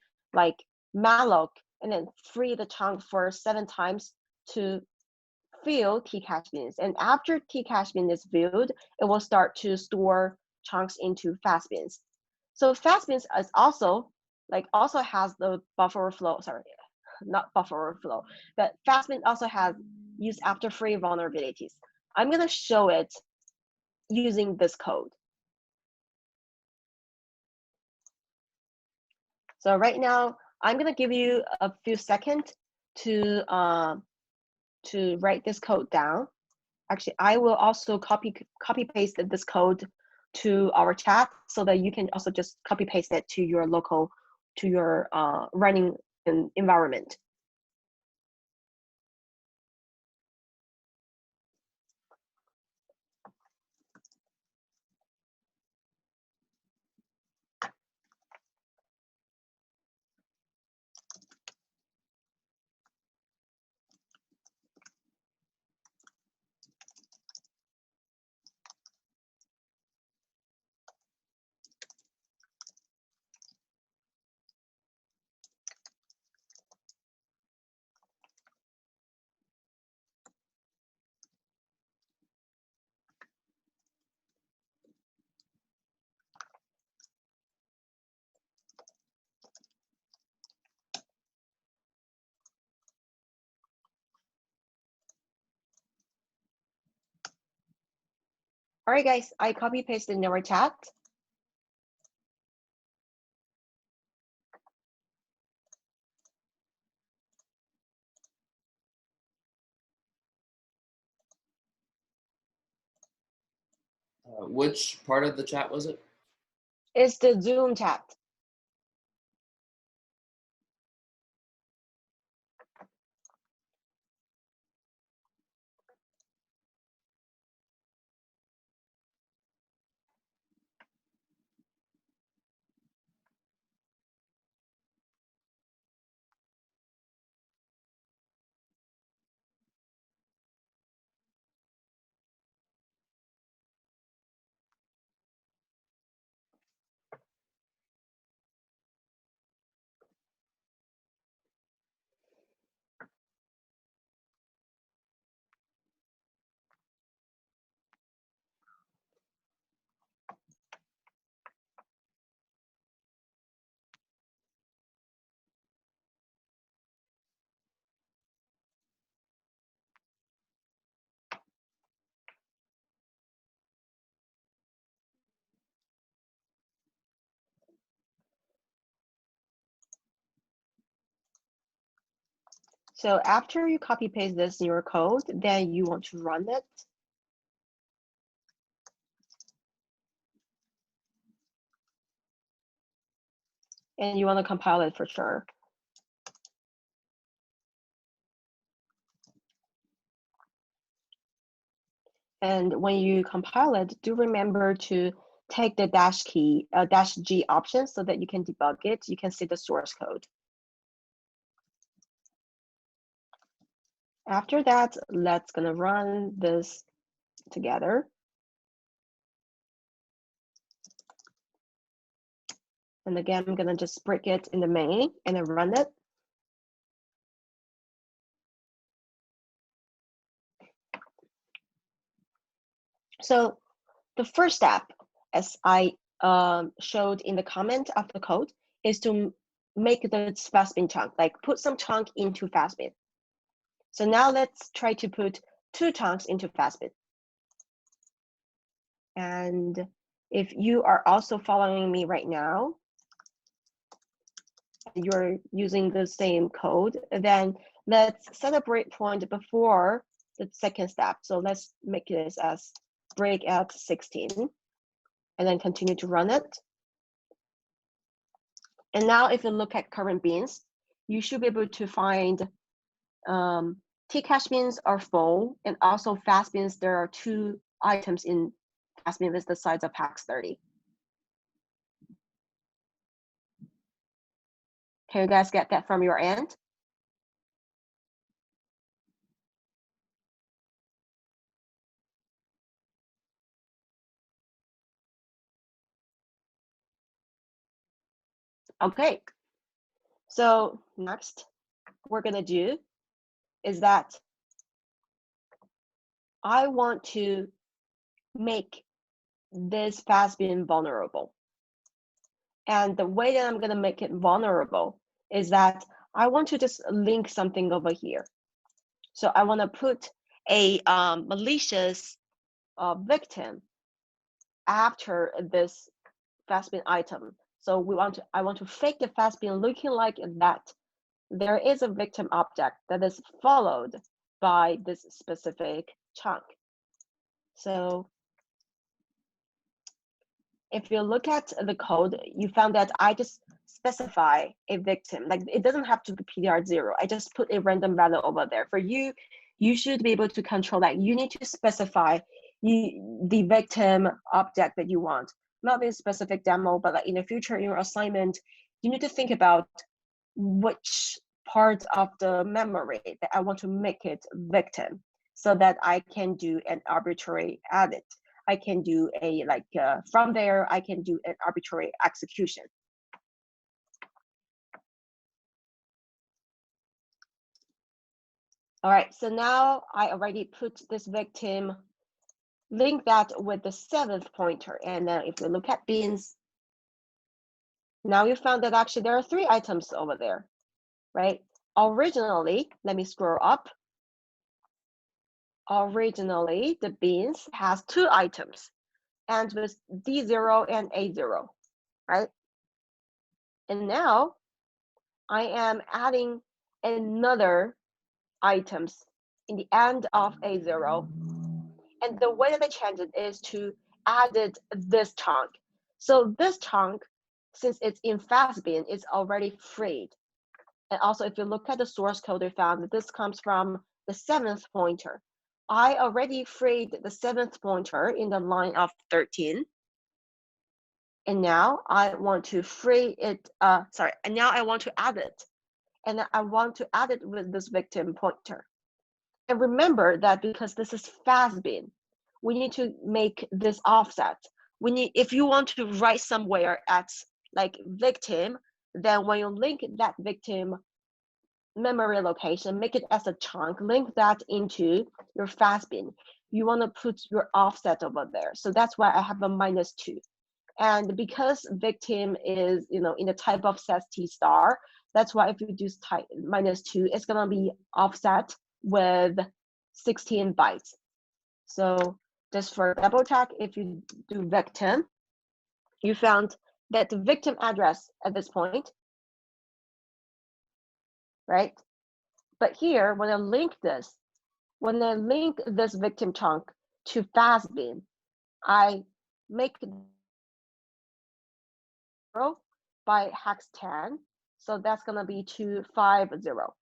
malloc and then free the chunk for 7 times to fill Tcache bins. And after Tcache bin is filled, it will start to store chunks into fastbins. So fastbins is also has the buffer overflow. Sorry, not buffer overflow, but fastbin also has use after free vulnerabilities. I'm gonna show it using this code. So right now, I'm gonna give you a few seconds to write this code down. Actually, I will also copy paste this code to our chat so that you can also just copy paste it to your local, to your running environment. All right, guys, I copy pasted in our chat. Which part of the chat was it? It's the Zoom chat. So after you copy paste this in your code, then you want to run it. And you want to compile it for sure. And when you compile it, do remember to take the -G option so that you can debug it. You can see the source code. After that, let's gonna run this together. And again, I'm gonna just break it in the main and then run it. So the first step, as I showed in the comment of the code, is to make the fastbin chunk, like put some chunk into fastbin. So now let's try to put 2 chunks into fastbin. And if you are also following me right now, you're using the same code, then let's set a breakpoint before the second step. So let's make this as break at 16 and then continue to run it. And now if you look at current bins, you should be able to find Tcache bins are full, and also fast bins, there are 2 items in fast bin with the size of hex 30. Can you guys get that from your end? Okay, so next we're gonna do is that I want to make this fast bin vulnerable. And the way that I'm gonna make it vulnerable is that I want to just link something over here. So I wanna put a malicious victim after this fastbin item. So I want to fake the fastbin looking like that there is a victim object that is followed by this specific chunk. So if you look at the code, you found that I just specify a victim. Like it doesn't have to be PTR0. I just put a random value over there. For you, you should be able to control that. You need to specify the victim object that you want. Not this specific demo, but like in the future in your assignment, you need to think about which part of the memory that I want to make it victim, so that I can do an arbitrary edit. I can do a from there, I can do an arbitrary execution. All right, so now I already put this victim, link that with the 7th pointer. And now if we look at beans, now you found that actually there are 3 items over there, right? Originally, let me scroll up. Originally, the beans has 2 items, and with D0 and A0, right? And now I am adding another items in the end of A0. And the way that I change it is to added this chunk. So this chunk, since it's in fastbin, it's already freed. And also, if you look at the source code, we found that this comes from the 7th pointer. I already freed the 7th pointer in the line of 13. And now I want to free it, and now I want to add it. And I want to add it with this victim pointer. And remember that because this is fastbin, we need to make this offset. If you want to write somewhere at like victim, then when you link that victim memory location, make it as a chunk, link that into your fastbin. You want to put your offset over there. So that's why I have a -2. And because victim is, in the type of CST star, that's why if you do type -2, it's gonna be offset with 16 bytes. So just for double check, if you do victim, you found that the victim address at this point, right? But here, when I link this victim chunk to fastbin, I make by hex 10. So that's gonna be 250.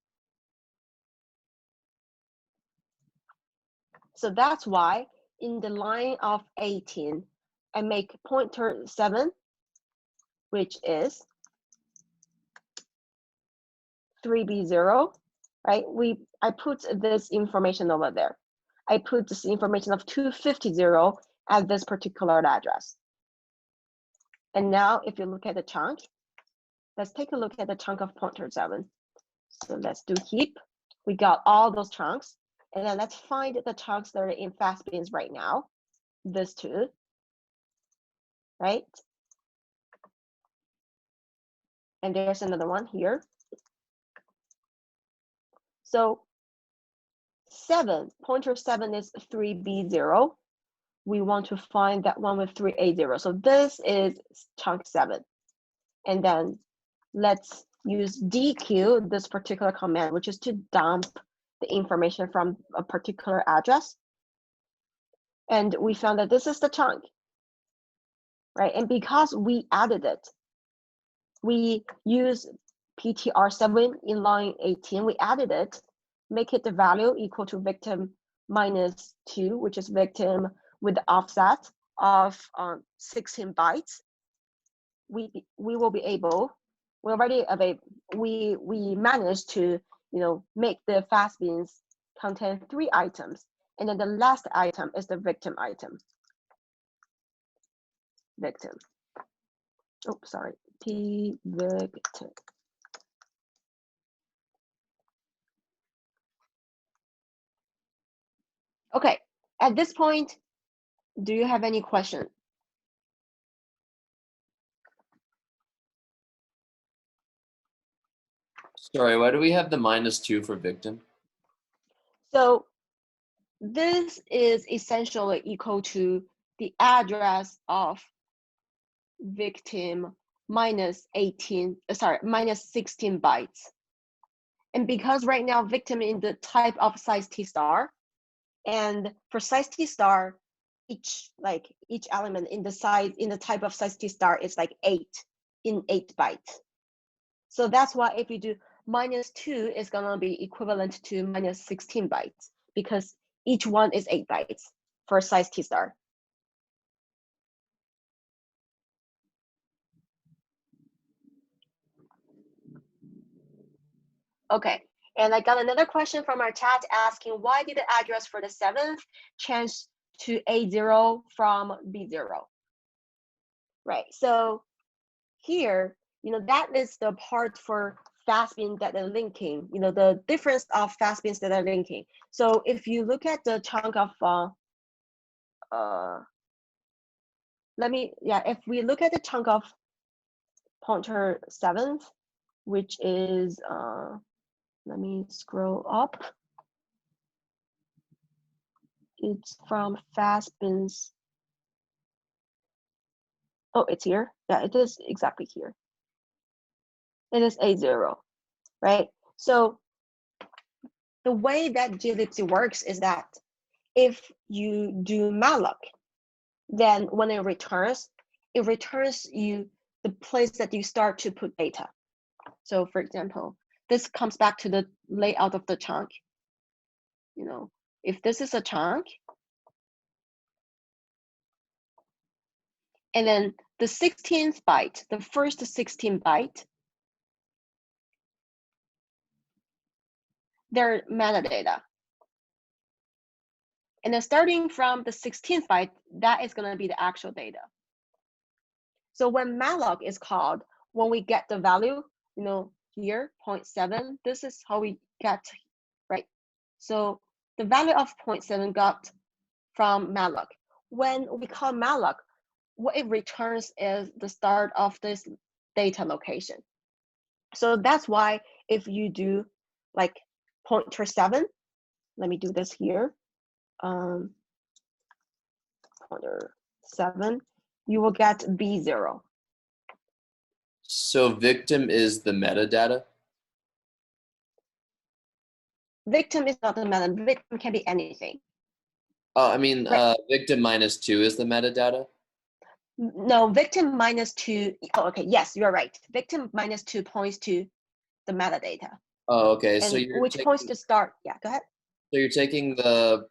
So that's why in the line of 18, I make pointer 7, which is 3B0, right? I put this information over there. I put this information of 250 at this particular address. And now if you look at the chunk, let's take a look at the chunk of pointer 7. So let's do heap. We got all those chunks. And then let's find the chunks that are in fastbins right now. This 2, right? And there's another one here. So pointer 7 is 3B0. We want to find that one with 3A0. So this is chunk 7. And then let's use dequeue, this particular command, which is to dump the information from a particular address. And we found that this is the chunk, right? And because we added it, we use PTR7 in line 18, we added it, make it the value equal to victim -2, which is victim with the offset of 16 bytes. We will be able, we managed to make the fastbins contain 3 items, and then the last item is the victim item. Victim. Oh, sorry. P victim. Okay. At this point, do you have any question? Sorry, why do we have the -2 for victim? So this is essentially equal to the address of victim -16 bytes. And because right now victim in the type of size T star, and for size T star, each element in the type of size T star is like 8 bytes. So that's why if you do -2 is gonna be equivalent to -16 bytes because each one is 8 bytes for size T star. Okay, and I got another question from our chat asking why did the address for the 7th change to A0 from B0? Right, so here, that is the part for fast bin that are linking, the difference of fast bins that are linking. So if you look at the chunk of, if we look at the chunk of pointer 7th, which is, let me scroll up. It's from fast bins. Oh, it's here. Yeah, it is exactly here. It is A0, right? So the way that glibc works is that if you do malloc, then when it returns you the place that you start to put data. So for example, this comes back to the layout of the chunk. If this is a chunk, and then the 16th byte, the first 16 byte, they're metadata. And then starting from the 16th byte, that is going to be the actual data. So when malloc is called, when we get the value, here, 0.7, this is how we get, right? So the value of 0.7 got from malloc. When we call malloc, what it returns is the start of this data location. So that's why if you do like pointer 7, let me do this here. Pointer 7, you will get B0. So victim is the metadata? Victim is not the metadata. Victim can be anything. Oh, I mean, victim -2 is the metadata? No, victim -2. Oh, okay. Yes, you're right. Victim -2 points to the metadata. Oh, okay. And so you're which points to start. Yeah, go ahead. So you're taking the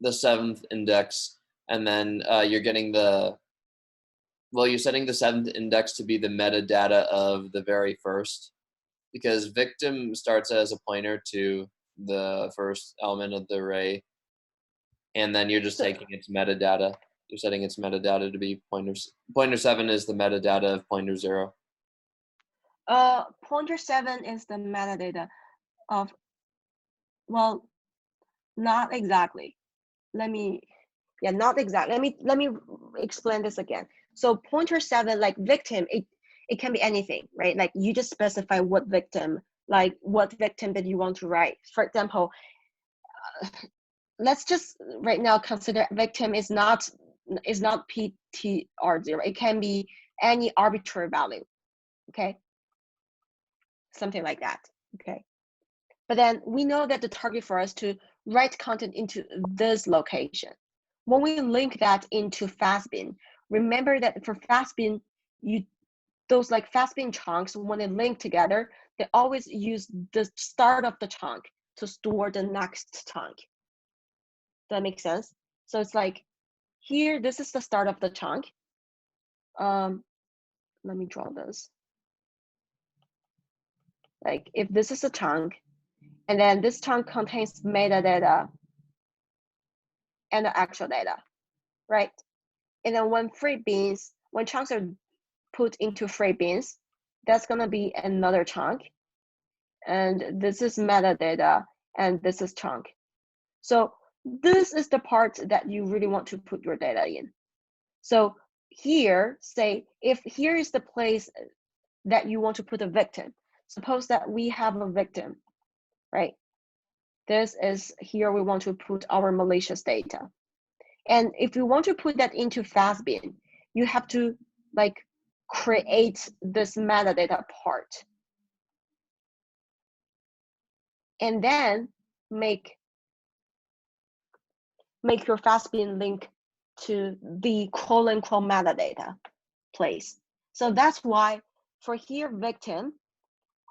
7th index, and then you're getting you're setting the 7th index to be the metadata of the very first, because victim starts as a pointer to the first element of the array, and then you're just taking its metadata. You're setting its metadata to be pointers. Pointer 7 is the metadata of pointer 0. Pointer 7 is the metadata of, well, not exactly. Not exactly. Let me explain this again. So pointer 7, like victim, it can be anything, right? Like you just specify what victim that you want to write. For example, let's just right now consider victim is not PTR0. It can be any arbitrary value, okay? Something like that, okay? But then we know that the target for us to write content into this location. When we link that into fastbin, remember that for fastbin, those like fastbin chunks, when they link together, they always use the start of the chunk to store the next chunk. Does that make sense? So it's like here, this is the start of the chunk. Let me draw this. Like if this is a chunk, and then this chunk contains metadata and the actual data, right? And then when chunks are put into free bins, that's gonna be another chunk. And this is metadata, and this is chunk. So this is the part that you really want to put your data in. So here, say, if here is the place that you want to put a victim, suppose that we have a victim, right? This is here we want to put our malicious data. And if you want to put that into fastbin, you have to like create this metadata part. And then make your fastbin link to the quote-unquote metadata place. So that's why for here victim,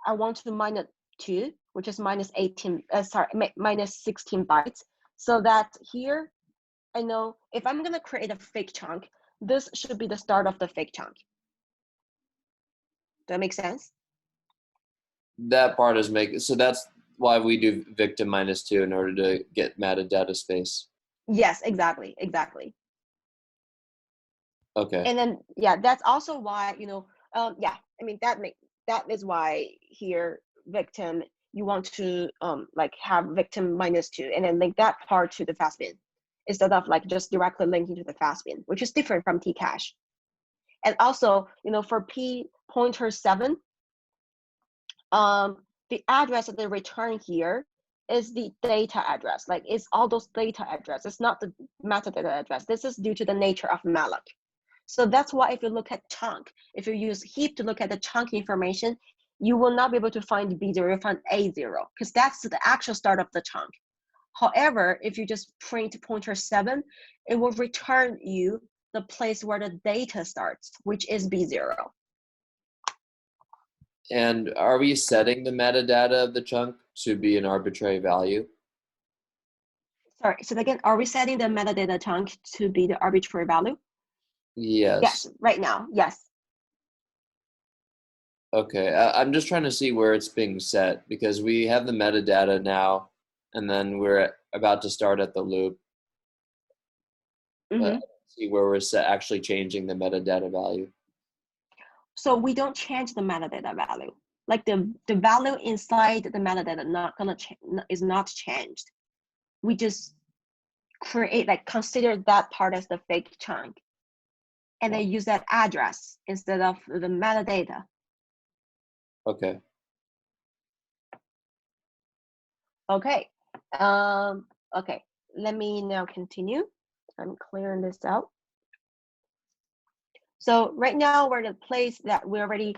I want to -2, which is minus 16 bytes, so that here I know if I'm gonna create a fake chunk, this should be the start of the fake chunk. Does that make sense? That part is making, so that's why we do victim -2 in order to get metadata space. Yes, exactly. Okay. And then yeah, that's also why, you know, yeah, I mean that is why here victim you want to like have victim -2 and then link that part to the fast bin instead of like just directly linking to the fast bin, which is different from Tcache. And also, you know, for p.7, the address that they return here is the data address. Like it's all those data address. It's not the metadata address. This is due to the nature of malloc. So that's why if you look at chunk, if you use heap to look at the chunk information, you will not be able to find B0, you'll find A0, because that's the actual start of the chunk. However, if you just print .7, it will return you the place where the data starts, which is B0. And are we setting the metadata of the chunk to be an arbitrary value? Sorry, so again, are we setting the metadata chunk to be the arbitrary value? Yes. Yes, right now, yes. Okay, I'm just trying to see where it's being set because we have the metadata now, and then we're about to start at the loop. But see where we're actually changing the metadata value. So we don't change the metadata value. Like the value inside the metadata is not changed. We just create, like consider that part as the fake chunk, and then use that address instead of the metadata. Okay. Okay. Okay. Let me now continue. I'm clearing this out. So right now we're at a place that we already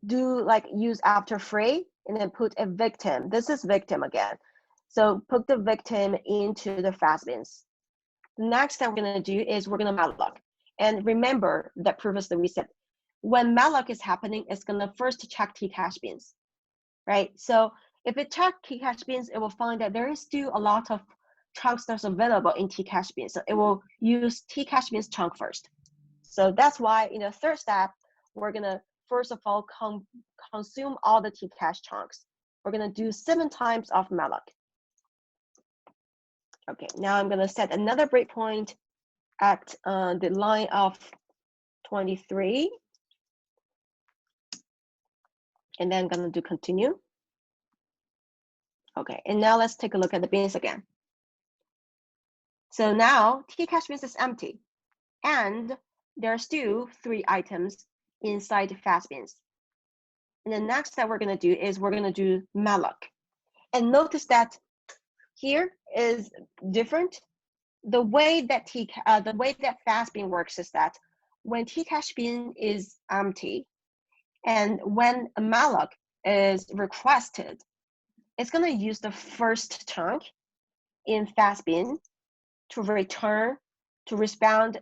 do like use after free and then put a victim. This is victim again. So put the victim into the fast bins. The next that we're gonna do is we're gonna malloc. And remember that previously we said when malloc is happening, it's gonna first check Tcache bins, right? So if it checks Tcache bins, it will find that there is still a lot of chunks that's available in Tcache bins. So it will use Tcache bins chunk first. So that's why in the third step, we're gonna first of all consume all the Tcache chunks. We're gonna do 7 times of malloc. Okay, now I'm gonna set another breakpoint at the line of 23. And then I'm gonna do continue. Okay, and now let's take a look at the bins again. So now Tcache bins is empty, and there are still 3 items inside the fast bins. And the next that we're gonna do is we're gonna do malloc. And notice that here is different. The way that fast bin works is that when Tcache bin is empty, and when a malloc is requested, it's gonna use the first chunk in fast bin to respond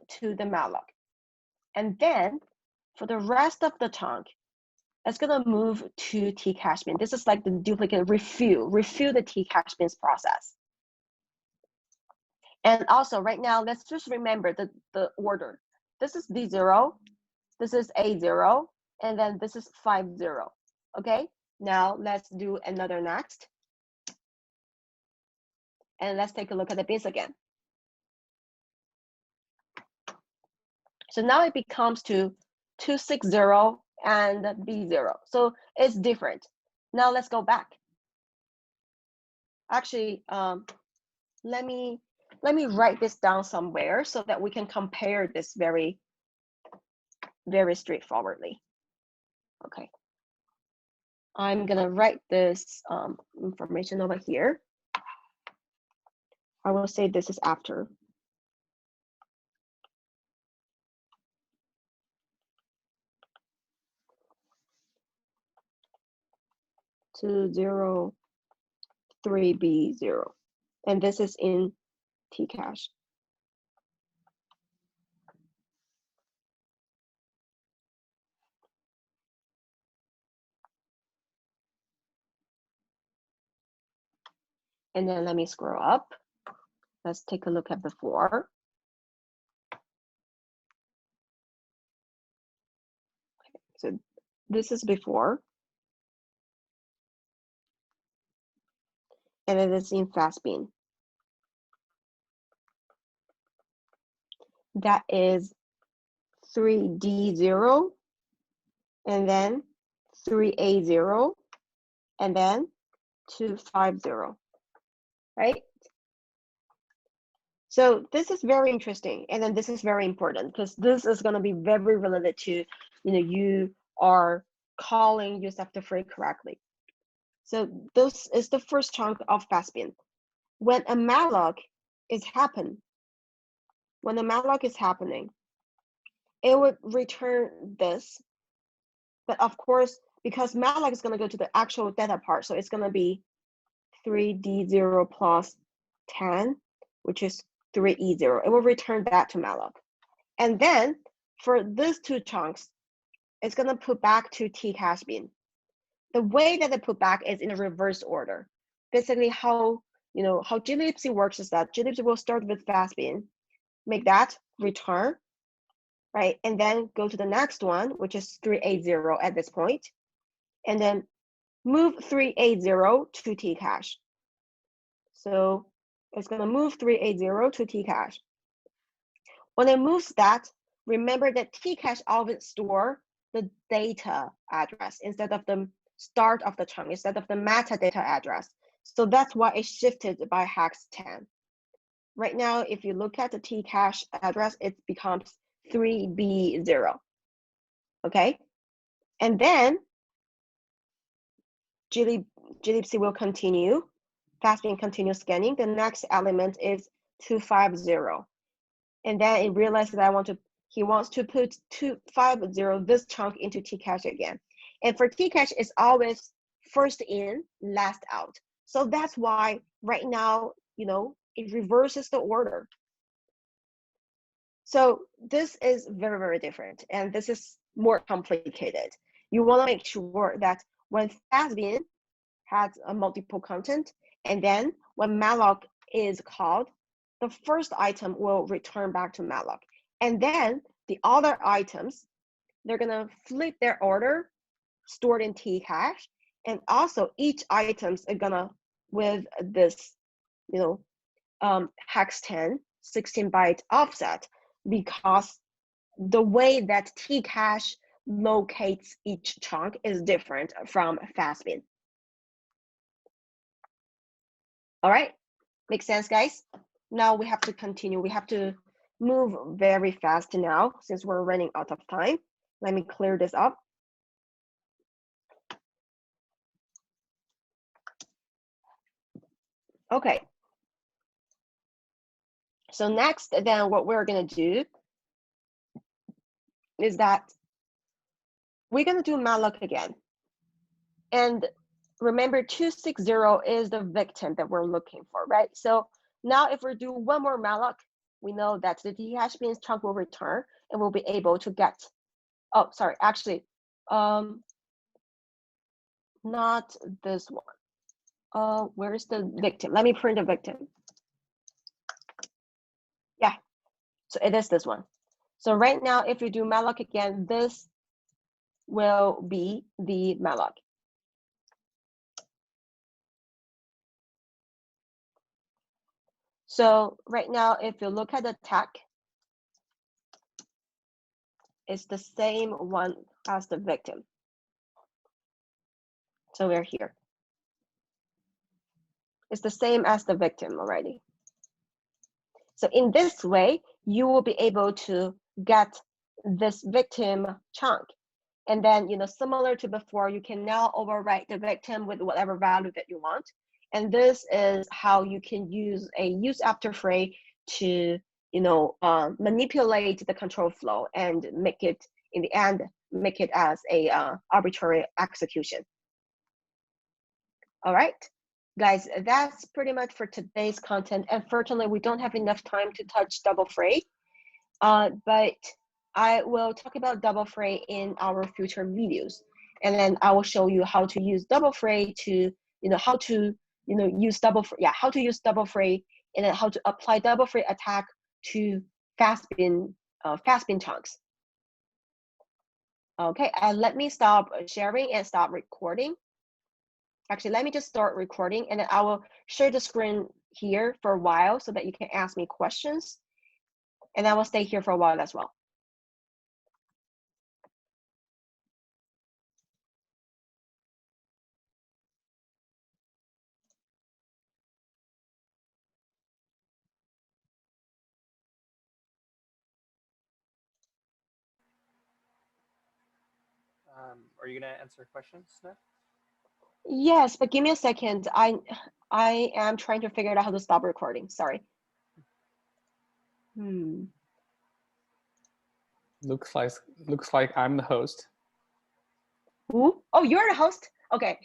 to the malloc. And then for the rest of the chunk, it's gonna move to Tcache bin. This is like the duplicate refill the Tcache bins process. And also right now, let's just remember the order. This is D0, this is A0, and then this is 50. Okay, now let's do another next. And let's take a look at the bins again. So now it becomes to 260 and B0. So it's different. Now let's go back. Actually, let me write this down somewhere so that we can compare this very straightforwardly. Okay. I'm gonna write this information over here. I will say this is after. To 03B0, and this is in Tcache. And then let me scroll up. Let's take a look at before. So this is before. And it is in fastbean. That is 3D0, and then 3A0, and then 250, right? So this is very interesting, and then this is very important because this is going to be very related to, you are calling use after free correctly. So this is the first chunk of fastbean. When a malloc is happening, it would return this. But of course, because malloc is going to go to the actual data part, so it's going to be 3D0 plus 10, which is 3E0. It will return that to malloc. And then for these two chunks, it's going to put back to Tcache bin. The way that they put back is in a reverse order. Basically, how glibc works is that glibc will start with fastbean, make that return, right? And then go to the next one, which is 3A0 at this point, and then move 3A0 to Tcache. So it's going to move 3A0 to Tcache. When it moves that, remember that Tcache always store the data address instead of the start of the chunk, instead of the metadata address. So that's why it shifted by hex 10. Right now, if you look at the Tcache address, it becomes 3B0. Okay? And then glibc will continue. Fastbean continue scanning. The next element is 250. And then it realized that he wants to put 250, this chunk, into Tcache again. And for Tcache, it's always first in, last out. So that's why right now, it reverses the order. So this is very, very different. And this is more complicated. You want to make sure that when fastbean has a multiple content, and then when malloc is called, the first item will return back to malloc. And then the other items, they're going to flip their order, stored in Tcache. And also each items are going to, with this, hex 10, 16-byte offset, because the way that Tcache locates each chunk is different from fastbean. All right, makes sense, guys? Now we have to continue. We have to move very fast now since we're running out of time. Let me clear this up. Okay. So next, then what we're going to do is that we're going to do malloc again. And remember, 260 is the victim that we're looking for, right? So now if we do one more malloc, we know that the Tcache bin chunk will return and we'll be able to get, oh, sorry, actually, not this one. Where is the victim? Let me print the victim. Yeah, so it is this one. So right now, if we do malloc again, this will be the malloc. So right now, if you look at the tag, it's the same one as the victim. So we're here. It's the same as the victim already. So in this way, you will be able to get this victim chunk. And then, similar to before, you can now overwrite the victim with whatever value that you want. And this is how you can use a use after free to, manipulate the control flow and make it, in the end, make it as a arbitrary execution. All right, guys, that's pretty much for today's content. Unfortunately, we don't have enough time to touch double fray, but I will talk about double fray in our future videos. And then I will show you how to use double fray to, how to use double free, how to use double free, and then how to apply double free attack to fast bin chunks. Okay, let me stop sharing and stop recording. Actually, let me just start recording, and then I will share the screen here for a while so that you can ask me questions, and I will stay here for a while as well. Are you going to answer questions, Steph? Yes, but give me a second. I am trying to figure out how to stop recording. Sorry. Looks like I'm the host. Who? Oh, you're the host? Okay.